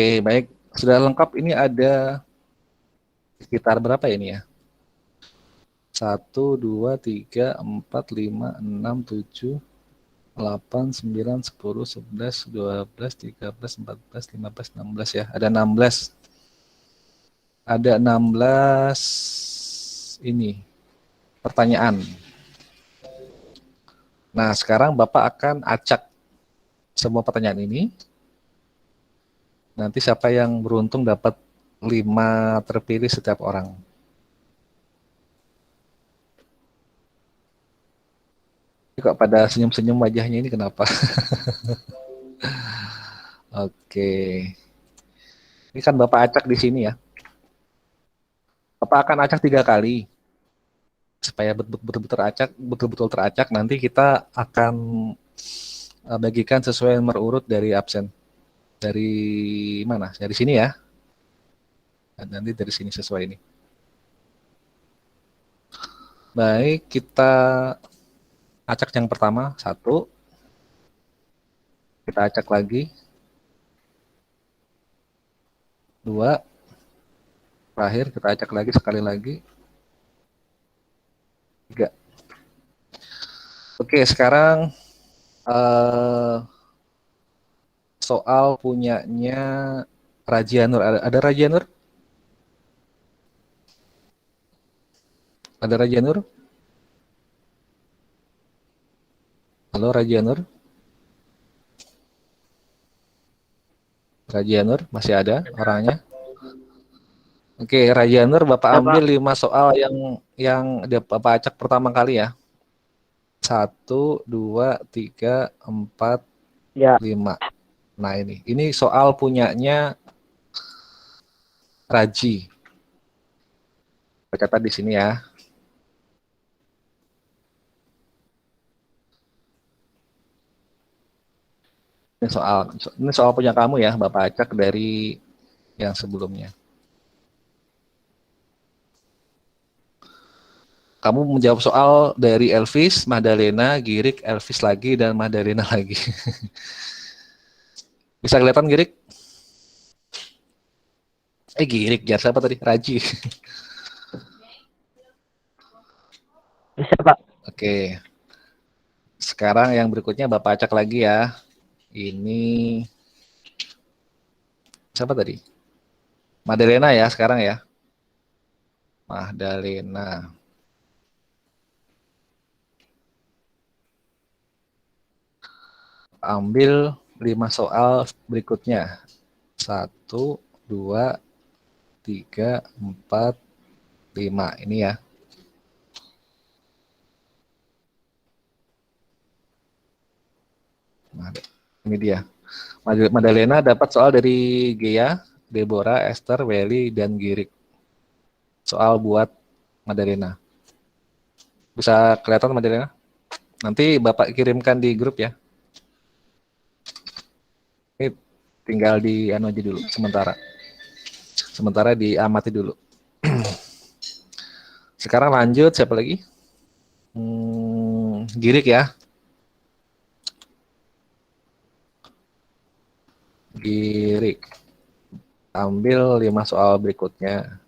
Oke, baik. Sudah lengkap, ini ada sekitar berapa ini ya? 1, 2, 3, 4, 5, 6, 7, 8, 9, 10, 11, 12, 13, 14, 15, 16 ya. Ada 16. Ada 16 ini pertanyaan. Nah, sekarang Bapak akan acak semua pertanyaan ini. Nanti siapa yang beruntung dapat 5 terpilih setiap orang. Kok pada senyum-senyum wajahnya ini kenapa? Oke. Ini kan Bapak acak di sini ya. Bapak akan acak 3 kali. Supaya betul-betul teracak, nanti kita akan bagikan sesuai nomor urut dari absen. Dari mana? Dari sini ya. Nanti dari sini sesuai ini. Baik, kita acak yang pertama, 1. Kita acak lagi. 2. Terakhir, kita acak lagi sekali lagi. 3. Oke, sekarang soal punyanya Rajianur. Ada Rajianur? Ada Rajianur? Halo Rajianur? Rajianur, masih ada orangnya? Oke, Rajianur, Bapak ambil 5 soal yang Bapak acak pertama kali ya. 1, 2, 3, 4, Ya. 5. Nah ini soal punyanya Raji. Saya catat di sini ya. Ini soal punya kamu ya, Bapak acak dari yang sebelumnya. Kamu menjawab soal dari Elvis, Madalena, Girik, Elvis lagi, dan Madalena lagi. Bisa kelihatan Girik? Girik, ya siapa tadi? Raji. Bisa, Pak. Oke, sekarang yang berikutnya Bapak acak lagi ya. Ini siapa tadi? Madalena ya sekarang ya. Madalena. Ambil 5 soal berikutnya. 1, 2, 3, 4, 5. Ini ya. Nah, ini dia. Madalena dapat soal dari Gea, Deborah, Esther, Welly, dan Girik. Soal buat Madalena. Bisa kelihatan Madalena? Nanti Bapak kirimkan di grup ya. Ini tinggal di anu aja dulu sementara. Sementara diamati dulu. Sekarang lanjut siapa lagi? Girik ya. Girik. Ambil 5 soal berikutnya.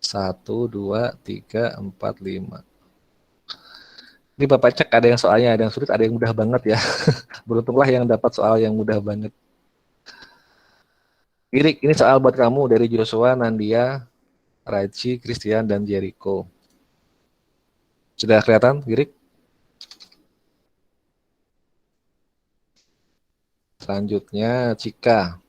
1, 2, 3, 4, 5. Ini Bapak cek ada yang soalnya ada yang sulit, ada yang mudah banget ya. Beruntunglah yang dapat soal yang mudah banget. Girik, ini soal buat kamu dari Joshua, Nandia, Raji, Christian, dan Jericho. Sudah kelihatan, Girik? Selanjutnya, Cika.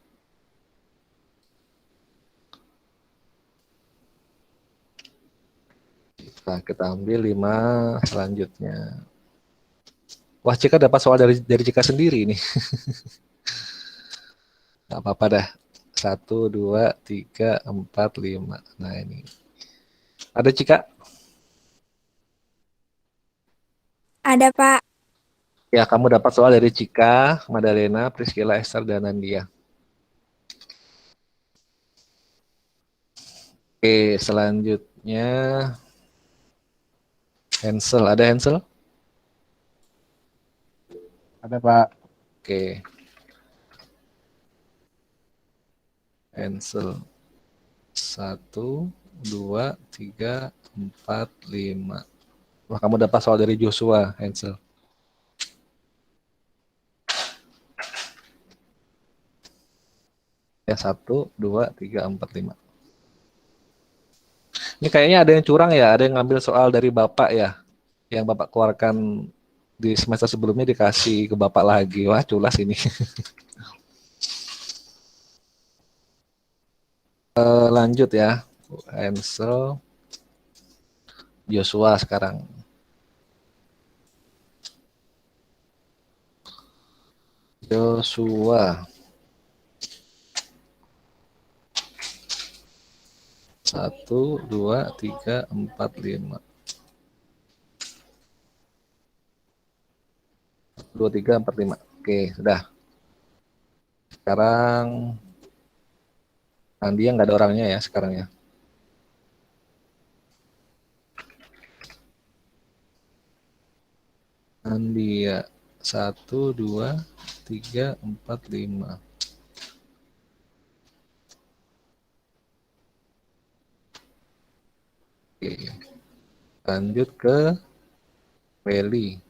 Nah, kita ambil 5 selanjutnya. Wah, Cika dapat soal dari Cika sendiri nih. Gak apa-apa dah. 1, 2, 3, 4, 5. Nah, ini. Ada Cika? Ada, Pak. Ya, kamu dapat soal dari Cika, Madalena, Priscilla, Esther, dan Nandia. Oke, selanjutnya Hansel. Ada Hansel? Ada, Pak. Oke. Hansel. 1, 2, 3, 4, 5. Wah, kamu dapat soal dari Joshua, Hansel. Ya, 1, 2, 3, 4, 5. Ini kayaknya ada yang curang ya, ada yang ngambil soal dari Bapak ya. Yang Bapak keluarkan di semester sebelumnya dikasih ke Bapak lagi. Wah, culas ini. Lanjut ya. Hansel, Joshua sekarang. Joshua. 1, 2, 3, 4, 5. 2, 3, 4, 5. Oke, sudah. Sekarang Andia nggak ada orangnya ya sekarang ya. Andia. 1, 2, 3, 4, 5. Oke. Lanjut ke Welly.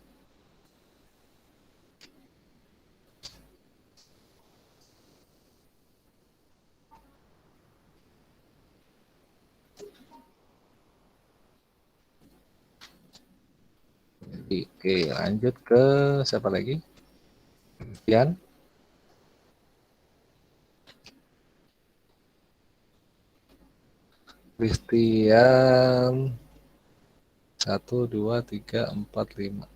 Oke, lanjut ke siapa lagi? Christian. Christian. 1, 2, 3, 4, 5.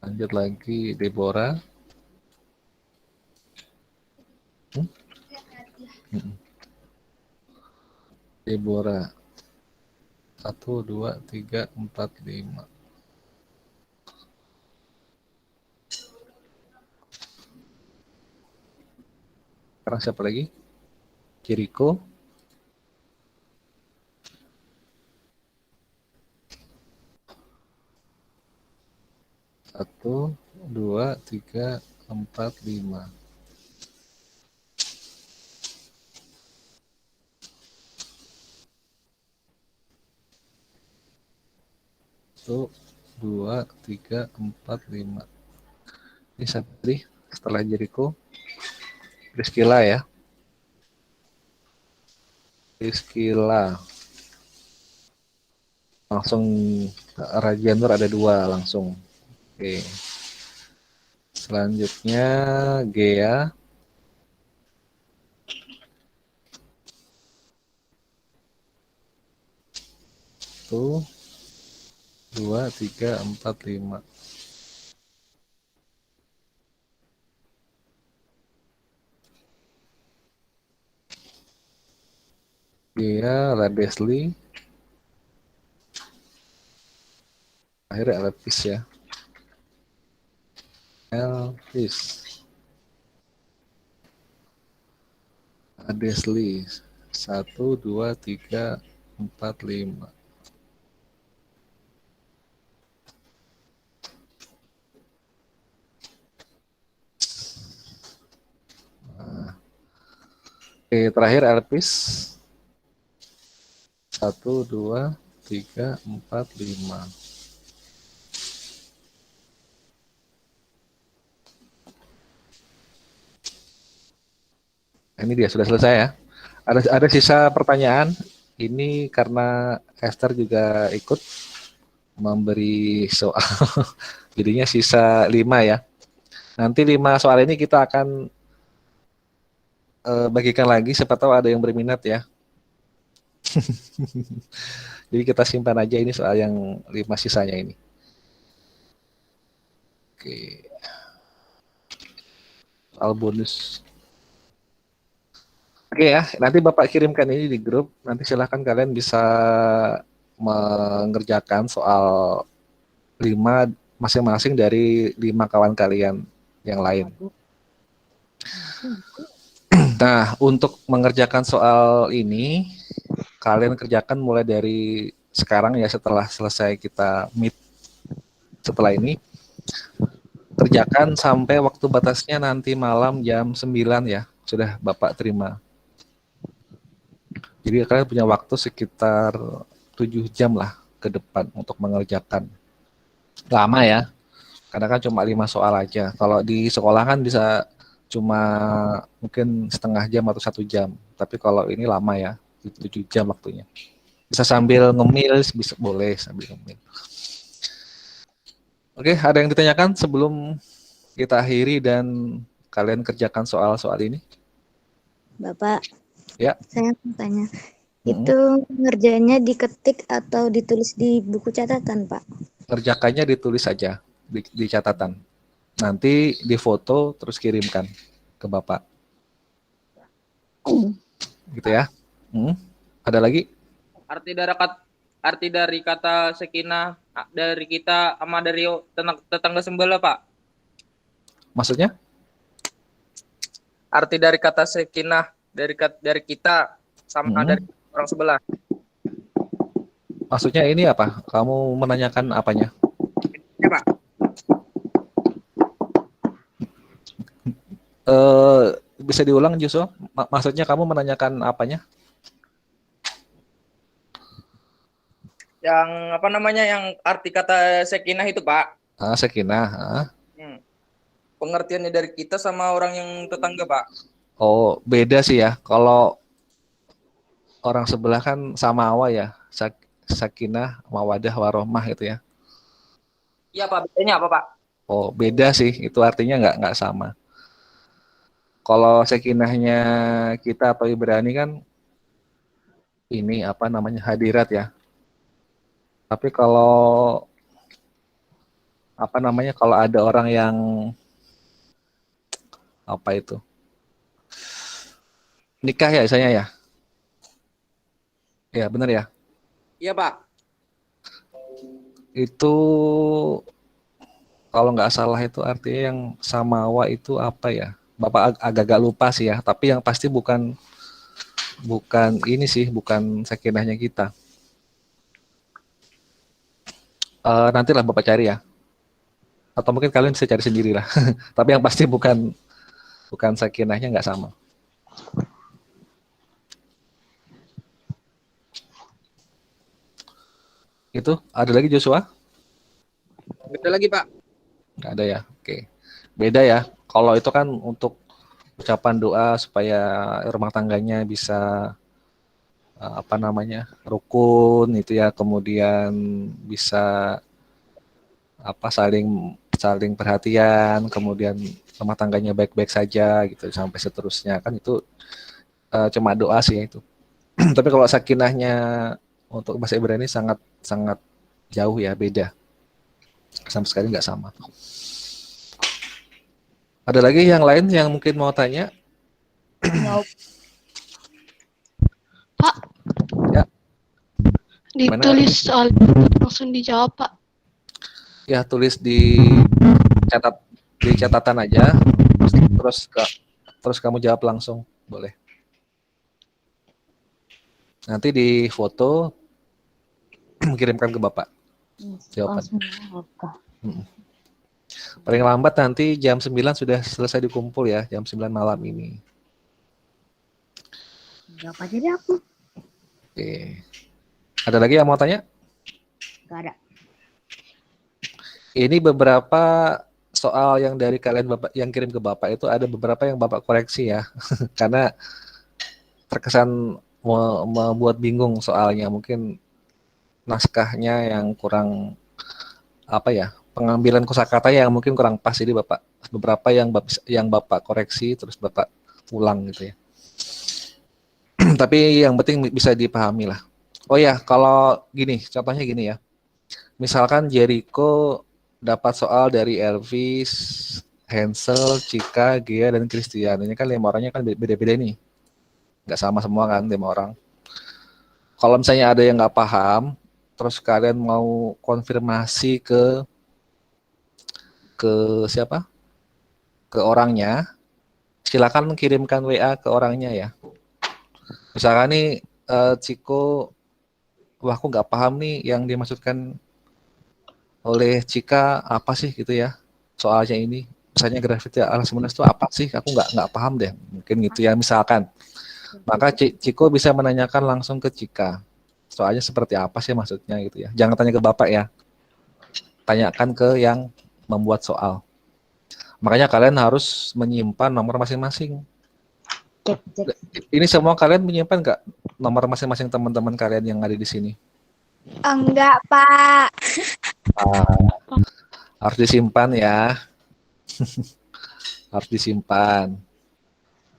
Lanjut lagi Deborah. Deborah. 1, 2, 3, 4, 5. Sekarang siapa lagi? Jericho. Satu, 2, 3, 4, 5. Satu, 2, 3, 4, 5. Ini Sabri setelah Jericho. Priscilla ya. Priscilla. Langsung Raja Nur ada 2 langsung. Oke. Selanjutnya Gea. 1, 2, 3, 4, 5. Gea, Leslie. Akhirnya Elvis ya. Elvis. Leslie. 1, 2, 3, 4, 5. Oke, terakhir Elvis. 1, 2, 3, 4, 5. Ini dia sudah selesai ya. Ada sisa pertanyaan. Ini karena Esther juga ikut memberi soal. Jadinya sisa 5 ya. Nanti 5 soal ini kita akan bagikan lagi. Siapa tahu ada yang berminat ya. Jadi kita simpan aja ini soal yang 5 sisanya ini. Oke. Soal bonus. Oke ya, nanti Bapak kirimkan ini di grup. Nanti silahkan kalian bisa mengerjakan soal 5 masing-masing dari 5 kawan kalian yang lain. Nah, untuk mengerjakan soal ini, kalian kerjakan mulai dari sekarang ya, setelah selesai kita meet setelah ini. Kerjakan sampai waktu batasnya nanti malam jam 9 ya, sudah Bapak terima. Jadi kalian punya waktu sekitar 7 jam lah ke depan untuk mengerjakan. Lama ya, karena kan cuma 5 soal aja. Kalau di sekolah kan bisa cuma mungkin setengah jam atau 1 jam. Tapi kalau ini lama ya, 7 jam waktunya. Bisa sambil ngemil, bisa boleh sambil ngemil. Oke, ada yang ditanyakan sebelum kita akhiri dan kalian kerjakan soal-soal ini? Bapak, Ya. saya mau tanya, itu ngerjainnya diketik atau ditulis di buku catatan, Pak? Kerjakannya ditulis saja di catatan. Nanti difoto terus kirimkan ke Bapak. Gitu ya. Ada lagi? Arti dari kata sekinah dari kita sama dari tetangga sebelah, Pak. Maksudnya? Arti dari kata sekinah dari kita sama dari orang sebelah. Maksudnya ini apa? Kamu menanyakan apanya? Ya, Pak. Bisa diulang Joshua? Maksudnya kamu menanyakan apanya? Yang apa namanya yang arti kata sekinah itu, Pak? Sekinah. Pengertiannya dari kita sama orang yang tetangga, Pak. Oh, beda sih ya. Kalau orang sebelah kan sama awa ya. Sakinah, mawadah, warohmah itu ya. Iya, Pak. Bedanya apa, Pak? Oh, beda sih. Itu artinya nggak sama. Kalau sakinahnya kita atau Ibrani kan ini apa namanya hadirat ya. Tapi kalau apa namanya kalau ada orang yang apa itu nikah ya misalnya ya, ya benar ya. Iya, Pak. Itu kalau nggak salah itu artinya yang samawa itu apa ya? Bapak agak-agak lupa sih ya. Tapi yang pasti bukan bukan ini sih, bukan sakinahnya kita. Nantilah Bapak cari ya. Atau mungkin kalian bisa cari sendiri lah. Tapi yang pasti bukan sakinahnya nggak sama. Itu ada lagi Joshua? Betul lagi, Pak. Nggak ada ya. Oke. Beda ya. Kalau itu kan untuk ucapan doa supaya rumah tangganya bisa apa namanya rukun itu ya, kemudian bisa apa saling saling perhatian, kemudian rumah tangganya baik-baik saja gitu sampai seterusnya kan itu cuma doa sih itu. Tapi kalau sakinahnya untuk bahasa Ibrani sangat sangat jauh ya, beda sama sekali nggak sama. Ada lagi yang lain yang mungkin mau tanya? Pak, Ya. ditulis soal langsung dijawab, Pak. Ya tulis di catatan aja, terus kamu jawab langsung boleh. Nanti di foto kirimkan ke Bapak jawaban. Paling lambat nanti jam 9 sudah selesai dikumpul ya, jam 9 malam ini. Jawab aja deh aku. Oke. Ada lagi yang mau tanya? Gak ada. Ini beberapa soal yang dari kalian Bapak yang kirim ke Bapak itu ada beberapa yang Bapak koreksi ya. Karena terkesan membuat bingung soalnya, mungkin naskahnya yang kurang apa ya, pengambilan kosakata yang mungkin kurang pas, jadi Bapak beberapa yang Bapak koreksi terus Bapak ulang gitu ya. Tapi yang penting bisa dipahami lah. Oh ya, kalau gini, contohnya gini ya. Misalkan Jericho dapat soal dari Elvis, Hansel, Cika, Gia, dan Christian. Ini kan 5 orangnya kan beda-beda nih. Nggak sama semua kan 5 orang. Kalau misalnya ada yang nggak paham, terus kalian mau konfirmasi ke siapa? Ke orangnya, silakan kirimkan WA ke orangnya ya. Misalkan nih Ciko, wah aku nggak paham nih yang dimaksudkan oleh Cika apa sih gitu ya soalnya ini. Misalnya graviti alas minus itu apa sih? Aku nggak paham deh. Mungkin gitu ya misalkan. Maka Ciko bisa menanyakan langsung ke Cika. Soalnya seperti apa sih maksudnya gitu ya. Jangan tanya ke Bapak ya. Tanyakan ke yang membuat soal. Makanya kalian harus menyimpan nomor masing-masing. Ini semua kalian menyimpan nggak nomor masing-masing teman-teman kalian yang ada di sini? Enggak, Pak. Harus disimpan ya. Harus disimpan.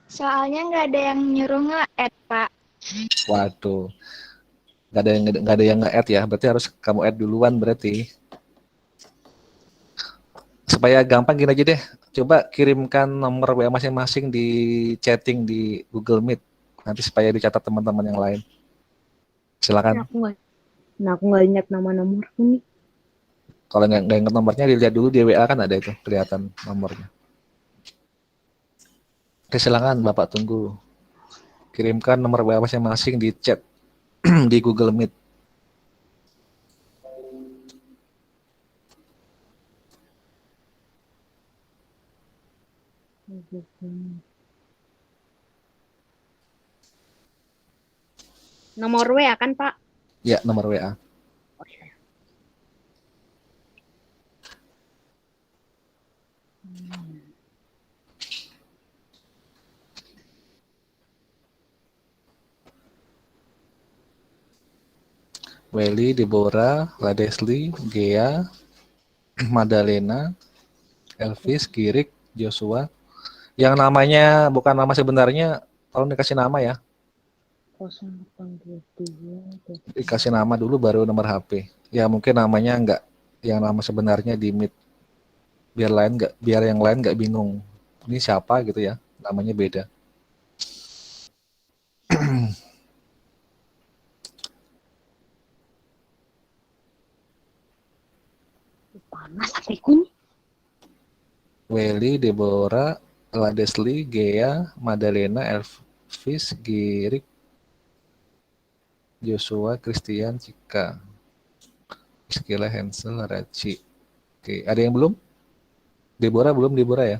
Soalnya nggak ada yang nyuruh nge-add, Pak. Waduh. Nggak ada yang nge-add ya. Berarti harus kamu add duluan berarti. Supaya gampang gini aja deh. Coba kirimkan nomor WA masing-masing di chatting di Google Meet. Nanti supaya dicatat teman-teman yang lain. Silakan. Nah, aku nggak ingat nama nomorku nih. Kalau nggak ingat nomornya, dilihat dulu di WA kan ada itu kelihatan nomornya. Oke, silakan Bapak tunggu. Kirimkan nomor WA masing-masing di chat di Google Meet. Nomor WA kan, Pak? Ya, nomor WA. Welly, Deborah, Ladesli, Gea, Madalena, Elvis, Girik, Joshua. Yang namanya bukan nama sebenarnya, tolong dikasih nama ya. 0822. Dikasih nama dulu baru nomor HP. Ya mungkin namanya enggak yang nama sebenarnya di Meet biar yang lain nggak bingung. Ini siapa gitu ya, namanya beda. Panas hatiku nih. Welly, Deborah, Ladesli, Gea, Madalena, Elvis, Girik, Joshua, Christian, Cika, Skila, Hansel, Raci. Oke, ada yang belum? Deborah belum, Deborah ya?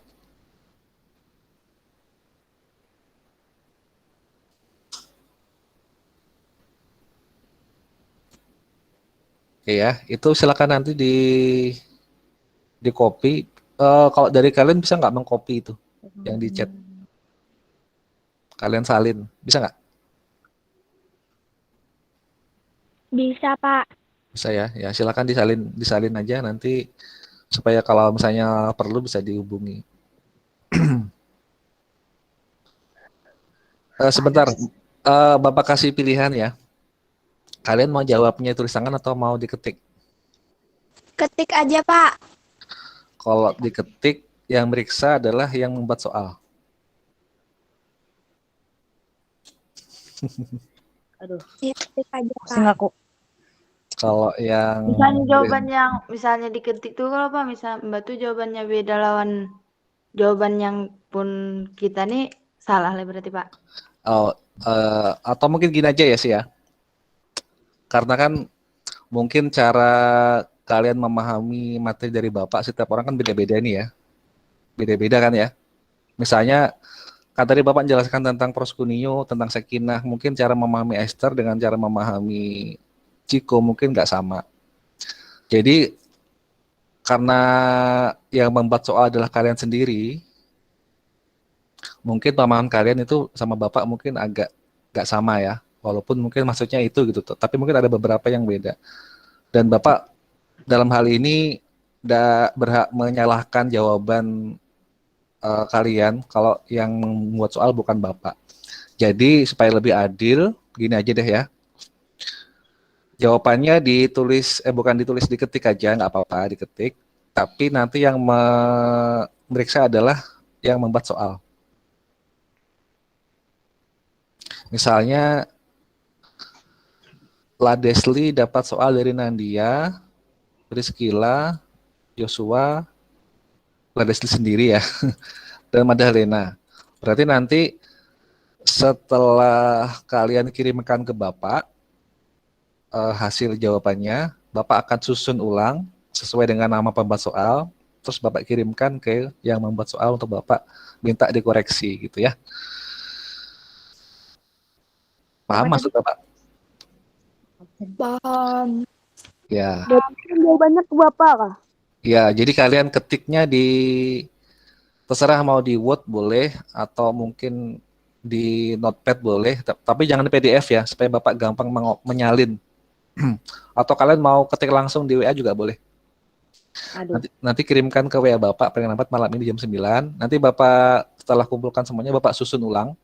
Oke ya, itu silakan nanti di copy. Kalau dari kalian bisa nggak mengcopy itu yang di chat? Kalian salin, bisa nggak? Bisa, Pak. Bisa ya, ya silakan disalin aja nanti supaya kalau misalnya perlu bisa dihubungi. Sebentar, Bapak kasih pilihan ya. Kalian mau jawabnya tulis tangan atau mau diketik? Ketik aja, Pak. Kalau diketik, yang meriksa adalah yang membuat soal. Aduh, Ya, ketik aja, pusing Pak. aku. Kalau yang Misalnya jawaban yang misalnya diketik tuh kalau apa misal Mbak tuh jawabannya beda lawan jawaban yang pun kita nih salah lah berarti Pak. atau mungkin gini aja ya sih ya. Karena kan mungkin cara kalian memahami materi dari Bapak setiap orang kan beda-beda nih ya. Beda-beda kan ya. Misalnya kan tadi Bapak menjelaskan tentang proskunio, tentang Sekinah, mungkin cara memahami Esther dengan cara memahami Ciko mungkin nggak sama. Jadi karena yang membuat soal adalah kalian sendiri, mungkin pemahaman kalian itu sama Bapak mungkin agak nggak sama ya. Walaupun mungkin maksudnya itu gitu, tapi mungkin ada beberapa yang beda. Dan Bapak dalam hal ini tidak berhak menyalahkan jawaban kalian kalau yang membuat soal bukan Bapak. Jadi supaya lebih adil, gini aja deh ya. Jawabannya ditulis, bukan ditulis, diketik aja, nggak apa-apa diketik. Tapi nanti yang memeriksa adalah yang membuat soal. Misalnya, Ladesli dapat soal dari Nandia, Priscilla, Joshua, Ladesli sendiri ya, dan Madalena. Berarti nanti setelah kalian kirimkan ke Bapak, hasil jawabannya, Bapak akan susun ulang sesuai dengan nama pembuat soal, terus Bapak kirimkan ke yang membuat soal untuk Bapak minta dikoreksi gitu ya. Paham maksud Bapak? Paham. Ya. Jawabannya ke Bapak kah? Ya, jadi kalian ketiknya terserah mau di Word boleh atau mungkin di Notepad boleh, tapi jangan di PDF ya, supaya Bapak gampang menyalin. Atau kalian mau ketik langsung di WA juga boleh. Nanti kirimkan ke WA Bapak paling lambat malam ini jam 9. Nanti Bapak setelah kumpulkan semuanya, Bapak susun ulang.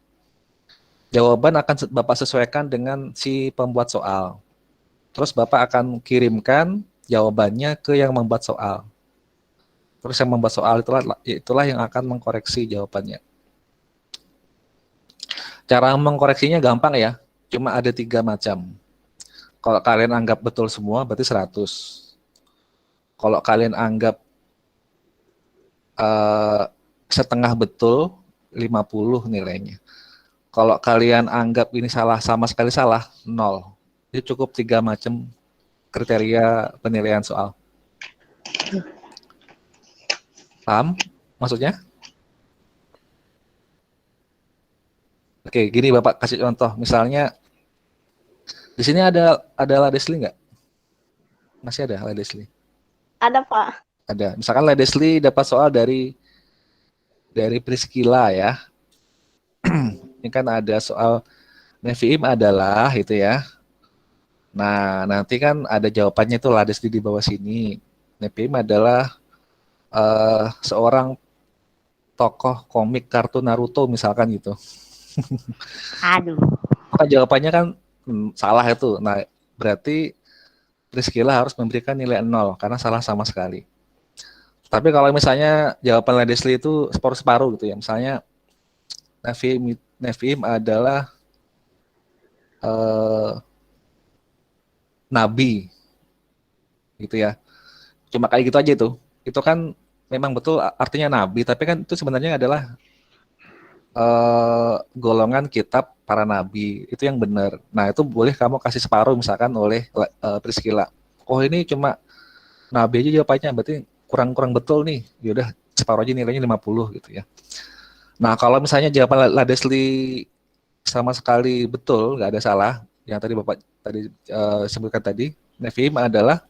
Jawaban akan Bapak sesuaikan dengan si pembuat soal. Terus Bapak akan kirimkan jawabannya ke yang membuat soal. Terus yang membuat soal itulah yang akan mengkoreksi jawabannya. Cara mengkoreksinya gampang ya, cuma ada 3 macam. Kalau kalian anggap betul semua berarti 100. Kalau kalian anggap setengah betul 50 nilainya. Kalau kalian anggap ini salah, sama sekali salah, 0. Jadi cukup 3 macam kriteria penilaian soal. Paham maksudnya? Oke, gini Bapak kasih contoh. Misalnya di sini ada Ladesli nggak? Masih ada Ladesli? Ada Pak. Ada. Misalkan Ladesli dapat soal dari Priscilla ya. Ini kan ada soal Neviim adalah itu ya. Nah, nanti kan ada jawabannya itu Ladesli di bawah sini. Neviim adalah seorang tokoh komik kartun Naruto misalkan gitu. Aduh. Maka jawabannya kan salah itu. Nah, berarti Priscilla harus memberikan nilai 0 karena salah sama sekali. Tapi kalau misalnya jawaban Leslie itu separuh-separuh gitu ya. Misalnya Nefim adalah nabi gitu ya. Cuma kayak gitu aja itu. Itu kan memang betul artinya nabi, tapi kan itu sebenarnya adalah golongan kitab para nabi. Itu yang benar. Nah, itu boleh kamu kasih separuh misalkan oleh Priscilla. Oh, ini cuma nabi aja jawabannya, berarti kurang betul nih. Yaudah, separuh aja nilainya 50 gitu ya. Nah, kalau misalnya jawaban Ladesli sama sekali betul, nggak ada salah, yang tadi Bapak tadi sebutkan tadi, Nefim adalah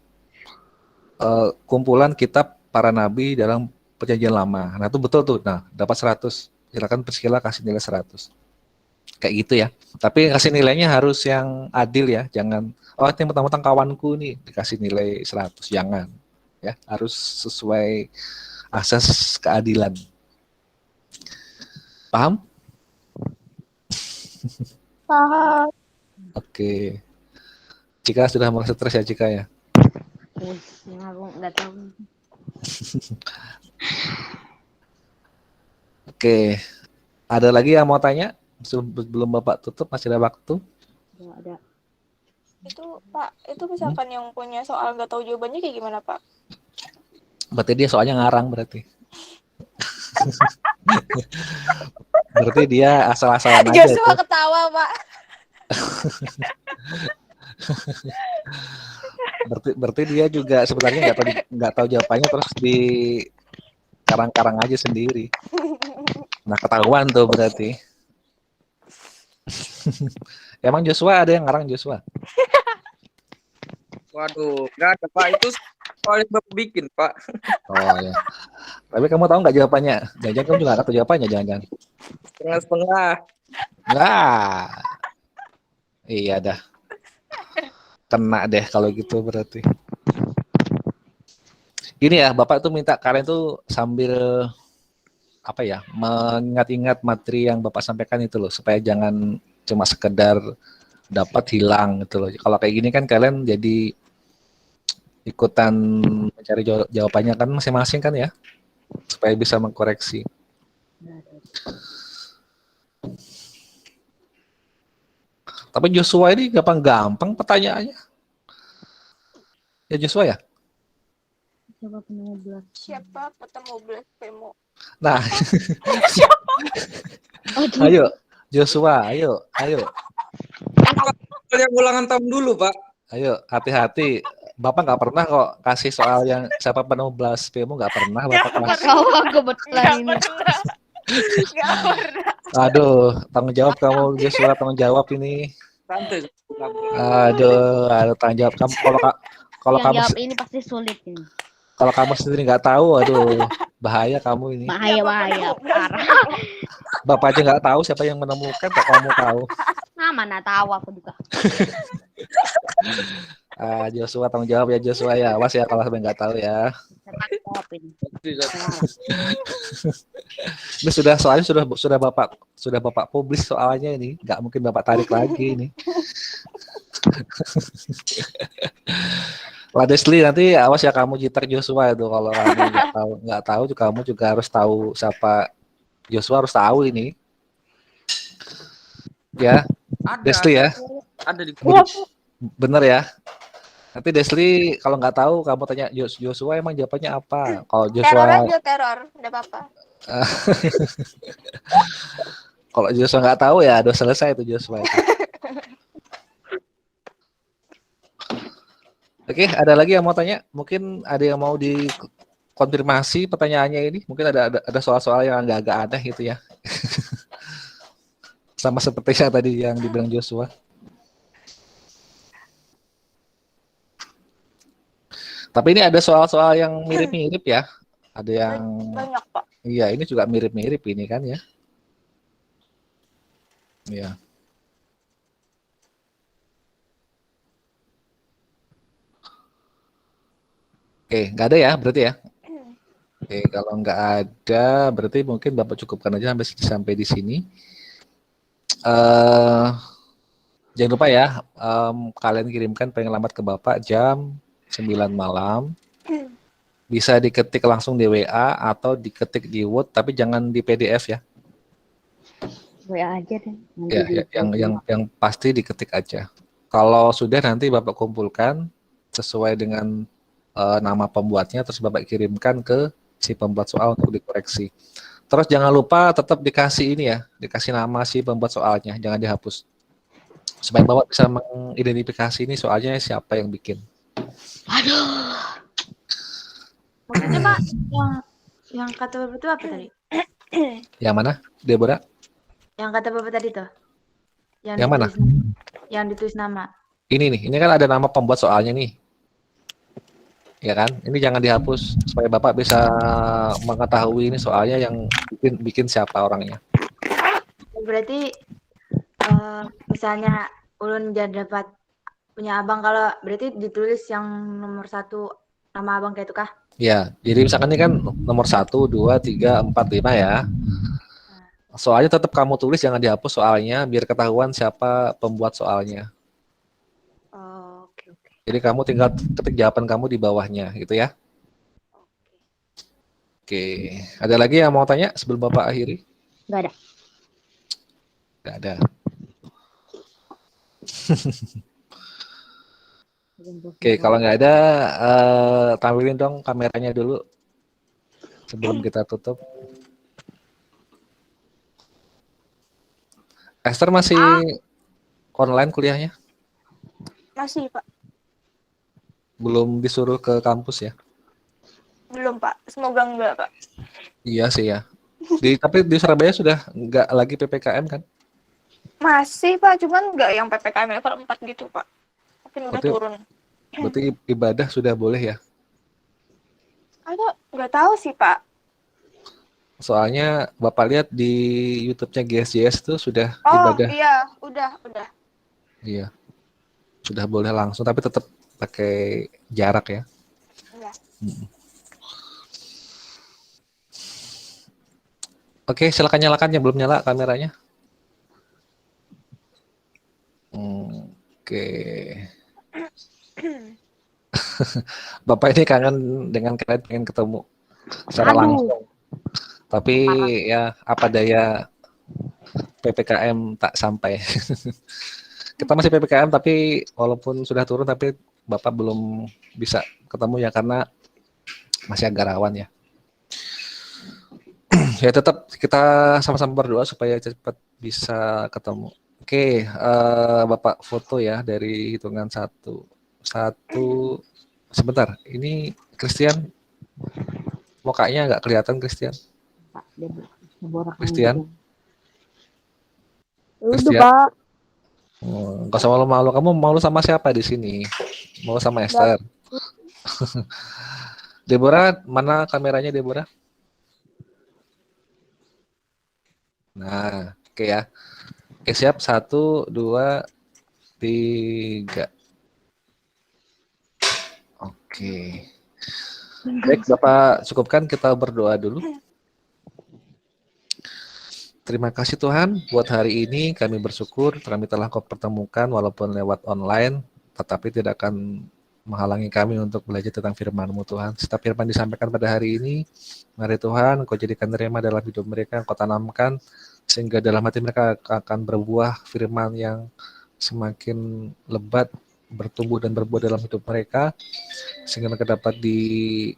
kumpulan kitab para nabi dalam perjanjian lama. Nah, itu betul tuh. Nah, dapat 100. Silakan Priscilla kasih nilai 100. Kayak gitu ya. Tapi kasih nilainya harus yang adil ya. Jangan, oh ini mentang-mentang kawanku nih dikasih nilai 100. Jangan. Ya, harus sesuai asas keadilan. Paham? Paham. Oke. Cika sudah merasa stres ya Cika ya? Yang aku nggak tahu. Oke. Ada lagi yang mau tanya? Sebelum Bapak tutup, masih ada waktu? Nggak ada. Itu Pak, itu misalkan yang punya soal nggak tahu jawabannya kayak gimana Pak? Berarti dia soalnya ngarang berarti. Berarti dia asal-asalan aja Joshua itu. ketawa Pak. Berarti dia juga sebenarnya nggak tahu jawabannya, terus di karang-karang aja sendiri. Nah, ketahuan tuh berarti. Emang Joshua ada yang ngarang Joshua? Waduh, nggak ada Pak. Itu soal yang Bapak bikin Pak. Oh ya. Tapi kamu tahu nggak jawabannya? Jangan-jangan kamu juga nggak tahu jawabannya, jangan-jangan. Setengah-setengah. Nggak. Iya dah. Kena deh kalau gitu berarti. Gini ya, Bapak tuh minta kalian tuh sambil apa ya, mengingat-ingat materi yang Bapak sampaikan itu loh, supaya jangan cuma sekedar dapat hilang gitu loh. Kalau kayak gini kan kalian jadi ikutan mencari jawabannya kan masing-masing kan ya, supaya bisa mengkoreksi. Tapi Joshua ini gampang-gampang pertanyaannya. Ya Joshua ya? Siapa penemu belas? Siapa petemu belas pemo? Nah, Aduh. ayo Joshua, ayo. Yang ulangan tahun dulu Pak. Ayo, hati-hati. Bapak nggak pernah kok kasih soal yang siapa penemu blasfemo, nggak pernah Bapak kasih. Kau kebetulan ini. Nggak pernah. Aduh, tanggung jawab kamu Joshua, tanggung jawab ini. Santai. Aduh, tanggung jawab kamu. Kalau Yang kamu jawab ini pasti sulit ini. kalau kamu sendiri nggak tahu, aduh, bahaya kamu ini. Bahaya parah. Bapak aja nggak tahu siapa yang menemukan, kok kamu tahu. Nah, mana tahu aku juga. Joshua tanggung jawab ya Joshua ya. Awas ya kalau sampai nggak tahu ya. Saya jawab ini. Ini sudah Bapak publis soalnya ini, nggak mungkin Bapak tarik lagi ini. Ladesli nanti awas ya kamu jitak Joshua itu, kalau kamu nggak tahu kamu juga harus tahu siapa Joshua, harus tahu ini. Ya, Desli ya. Ada di Bener ya. Nanti Desli kalau nggak tahu kamu tanya Joshua emang jawabannya apa. Kalau Teror Joshua aja teror, udah apa-apa. kalau Joshua nggak tahu ya udah selesai itu Joshua. Oke, ada lagi yang mau tanya? Mungkin ada yang mau dikonfirmasi pertanyaannya ini. Mungkin ada soal-soal yang agak-agak aneh gitu ya. Sama seperti yang tadi yang dibilang Joshua. Tapi ini ada soal-soal yang mirip-mirip ya. Ada yang Banyak Pak. iya, ini juga mirip-mirip ini kan ya. Iya. Oke, nggak ada ya berarti ya. Oke, kalau nggak ada berarti mungkin Bapak cukupkan aja sampai di sini. Jangan lupa ya, kalian kirimkan pengalaman ke Bapak jam 9 malam. Bisa diketik langsung di WA atau diketik di Word, tapi jangan di PDF ya. WA aja deh. Nanti Ya, di yang pasti diketik aja. Kalau sudah nanti Bapak kumpulkan sesuai dengan nama pembuatnya, terus Bapak kirimkan ke si pembuat soal untuk dikoreksi. Terus jangan lupa tetap dikasih ini ya, dikasih nama si pembuat soalnya, jangan dihapus. Supaya Bapak bisa mengidentifikasi ini soalnya siapa yang bikin. Aduh. Maksudnya Pak, yang kata Bapak itu apa tadi? Yang mana, Deborah? Yang kata Bapak tadi tuh. Yang mana? Yang ditulis nama. Ini nih, ini kan ada nama pembuat soalnya nih. Ya kan? Ini jangan dihapus supaya Bapak bisa mengetahui ini soalnya yang bikin siapa orangnya. Berarti misalnya ulun jadi dapat punya abang, kalau berarti ditulis yang nomor 1 nama abang kayak itu kah? Ya, jadi misalkan ini kan nomor 1, 2, 3, 4, 5 ya. Soalnya tetap kamu tulis, jangan dihapus soalnya, biar ketahuan siapa pembuat soalnya. Oh, oke. Jadi kamu tinggal ketik jawaban kamu di bawahnya, gitu ya. Oke, ada lagi yang mau tanya sebelum Bapak akhiri? Nggak ada. Nggak ada. Oke, kalau nggak ada, tampilin dong kameranya dulu sebelum kita tutup. Esther masih online kuliahnya? Masih, Pak. Belum disuruh ke kampus ya? Belum, Pak. Semoga enggak, Pak. Iya sih ya. Tapi di Surabaya sudah nggak lagi PPKM kan? Masih, Pak. Cuman enggak yang PPKM level 4 gitu, Pak. Mungkin udah turun. Berarti ibadah sudah boleh ya? Atau nggak tahu sih, Pak. Soalnya Bapak lihat di YouTube-nya GSJS itu sudah Oh, ibadah. iya. Udah. Iya. Sudah boleh langsung, tapi tetap pakai jarak ya. Iya. Oke, silakan nyalakan yang belum nyala kameranya. Oke. Bapak ini kangen dengan kalian, pengen ketemu secara langsung. Tapi ya apa daya, PPKM tak sampai. Kita masih PPKM tapi walaupun sudah turun tapi Bapak belum bisa ketemu ya karena masih agak rawan ya. Ya tetap kita sama-sama berdoa supaya cepat bisa ketemu. Oke, Bapak foto ya dari hitungan 1. Sebentar, ini Christian mukanya nggak kelihatan Christian. Christian. Udah, Pak. Nggak usah malu-malu. Kamu malu sama siapa di sini? Malu sama Esther. Deborah, mana kameranya Deborah? Nah, oke ya. Oke, siap. 1, 2, 3. Oke. Baik, Bapak cukupkan, kita berdoa dulu. Terima kasih Tuhan, buat hari ini kami bersyukur kami telah Kau pertemukan walaupun lewat online, tetapi tidak akan menghalangi kami untuk belajar tentang firman-Mu Tuhan. Setiap firman disampaikan pada hari ini, mari Tuhan Kau jadikan terima dalam hidup mereka, Kau tanamkan, sehingga dalam hati mereka akan berbuah firman yang semakin lebat, bertumbuh dan berbuah dalam hidup mereka, sehingga mereka dapat dijamah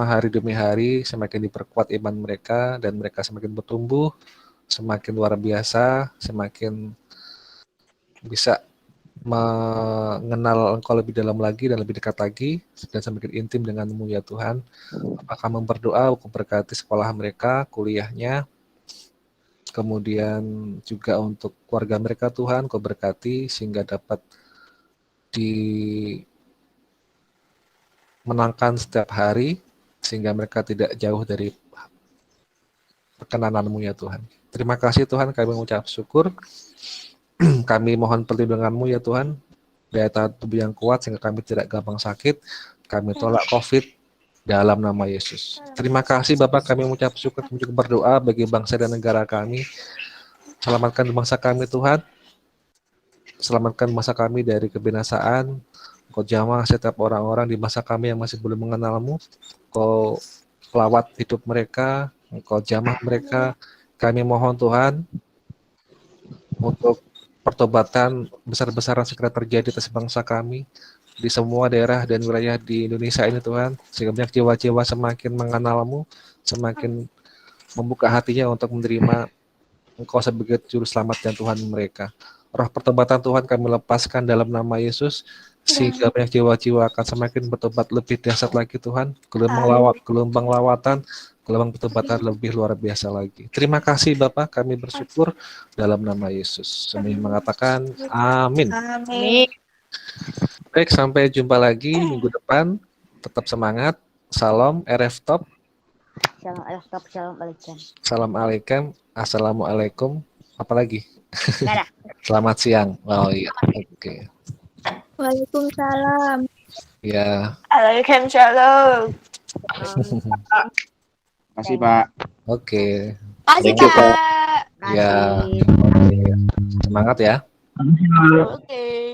hari demi hari, semakin diperkuat iman mereka, dan mereka semakin bertumbuh, semakin luar biasa, semakin bisa mengenal Engkau lebih dalam lagi dan lebih dekat lagi, dan semakin intim dengan-Mu ya Tuhan. Apakah berdoa, Kau berkati sekolah mereka, kuliahnya, kemudian juga untuk keluarga mereka Tuhan, Kau berkati sehingga dapat dimenangkan setiap hari, sehingga mereka tidak jauh dari perkenanan-Mu ya Tuhan. Terima kasih Tuhan, kami mengucap syukur. Kami mohon perlindungan-Mu ya Tuhan, daya tahan tubuh yang kuat sehingga kami tidak gampang sakit. Kami tolak COVID dalam nama Yesus. Terima kasih Bapak, kami mengucap syukur, kami juga berdoa bagi bangsa dan negara kami. Selamatkan bangsa kami Tuhan. Selamatkan bangsa kami dari kebinasaan. Kau jamah setiap orang-orang di masa kami yang masih belum mengenalmu. Kau pelawat hidup mereka, Engkau jamah mereka. Kami mohon Tuhan untuk pertobatan besar-besaran segera terjadi atas bangsa kami di semua daerah dan wilayah di Indonesia ini Tuhan, sehingga banyak jiwa-jiwa semakin mengenalmu, semakin membuka hatinya untuk menerima Engkau sebagai juru selamat dan Tuhan mereka. Roh pertobatan Tuhan kami lepaskan dalam nama Yesus, sehingga banyak jiwa-jiwa akan semakin bertobat lebih dahsyat lagi Tuhan, gelombang lawatan, gelombang pertobatan lebih luar biasa lagi. Terima kasih Bapak, kami bersyukur dalam nama Yesus. Kami mengatakan amin. Amin. Baik, sampai jumpa lagi minggu depan. Tetap semangat. Salam RF Top. Shalom Alaikum. Shalom Alaikum. Salam alaikum. Assalamualaikum. Apalagi? Nggak ada. Selamat siang. Oh iya. Oke. Waalaikumsalam. Ya. Waalaikumsalam. Makasih Pak. Oke. Makasih, Thank you, Pak. Pak. Ya. Kasih. Semangat ya. Oke.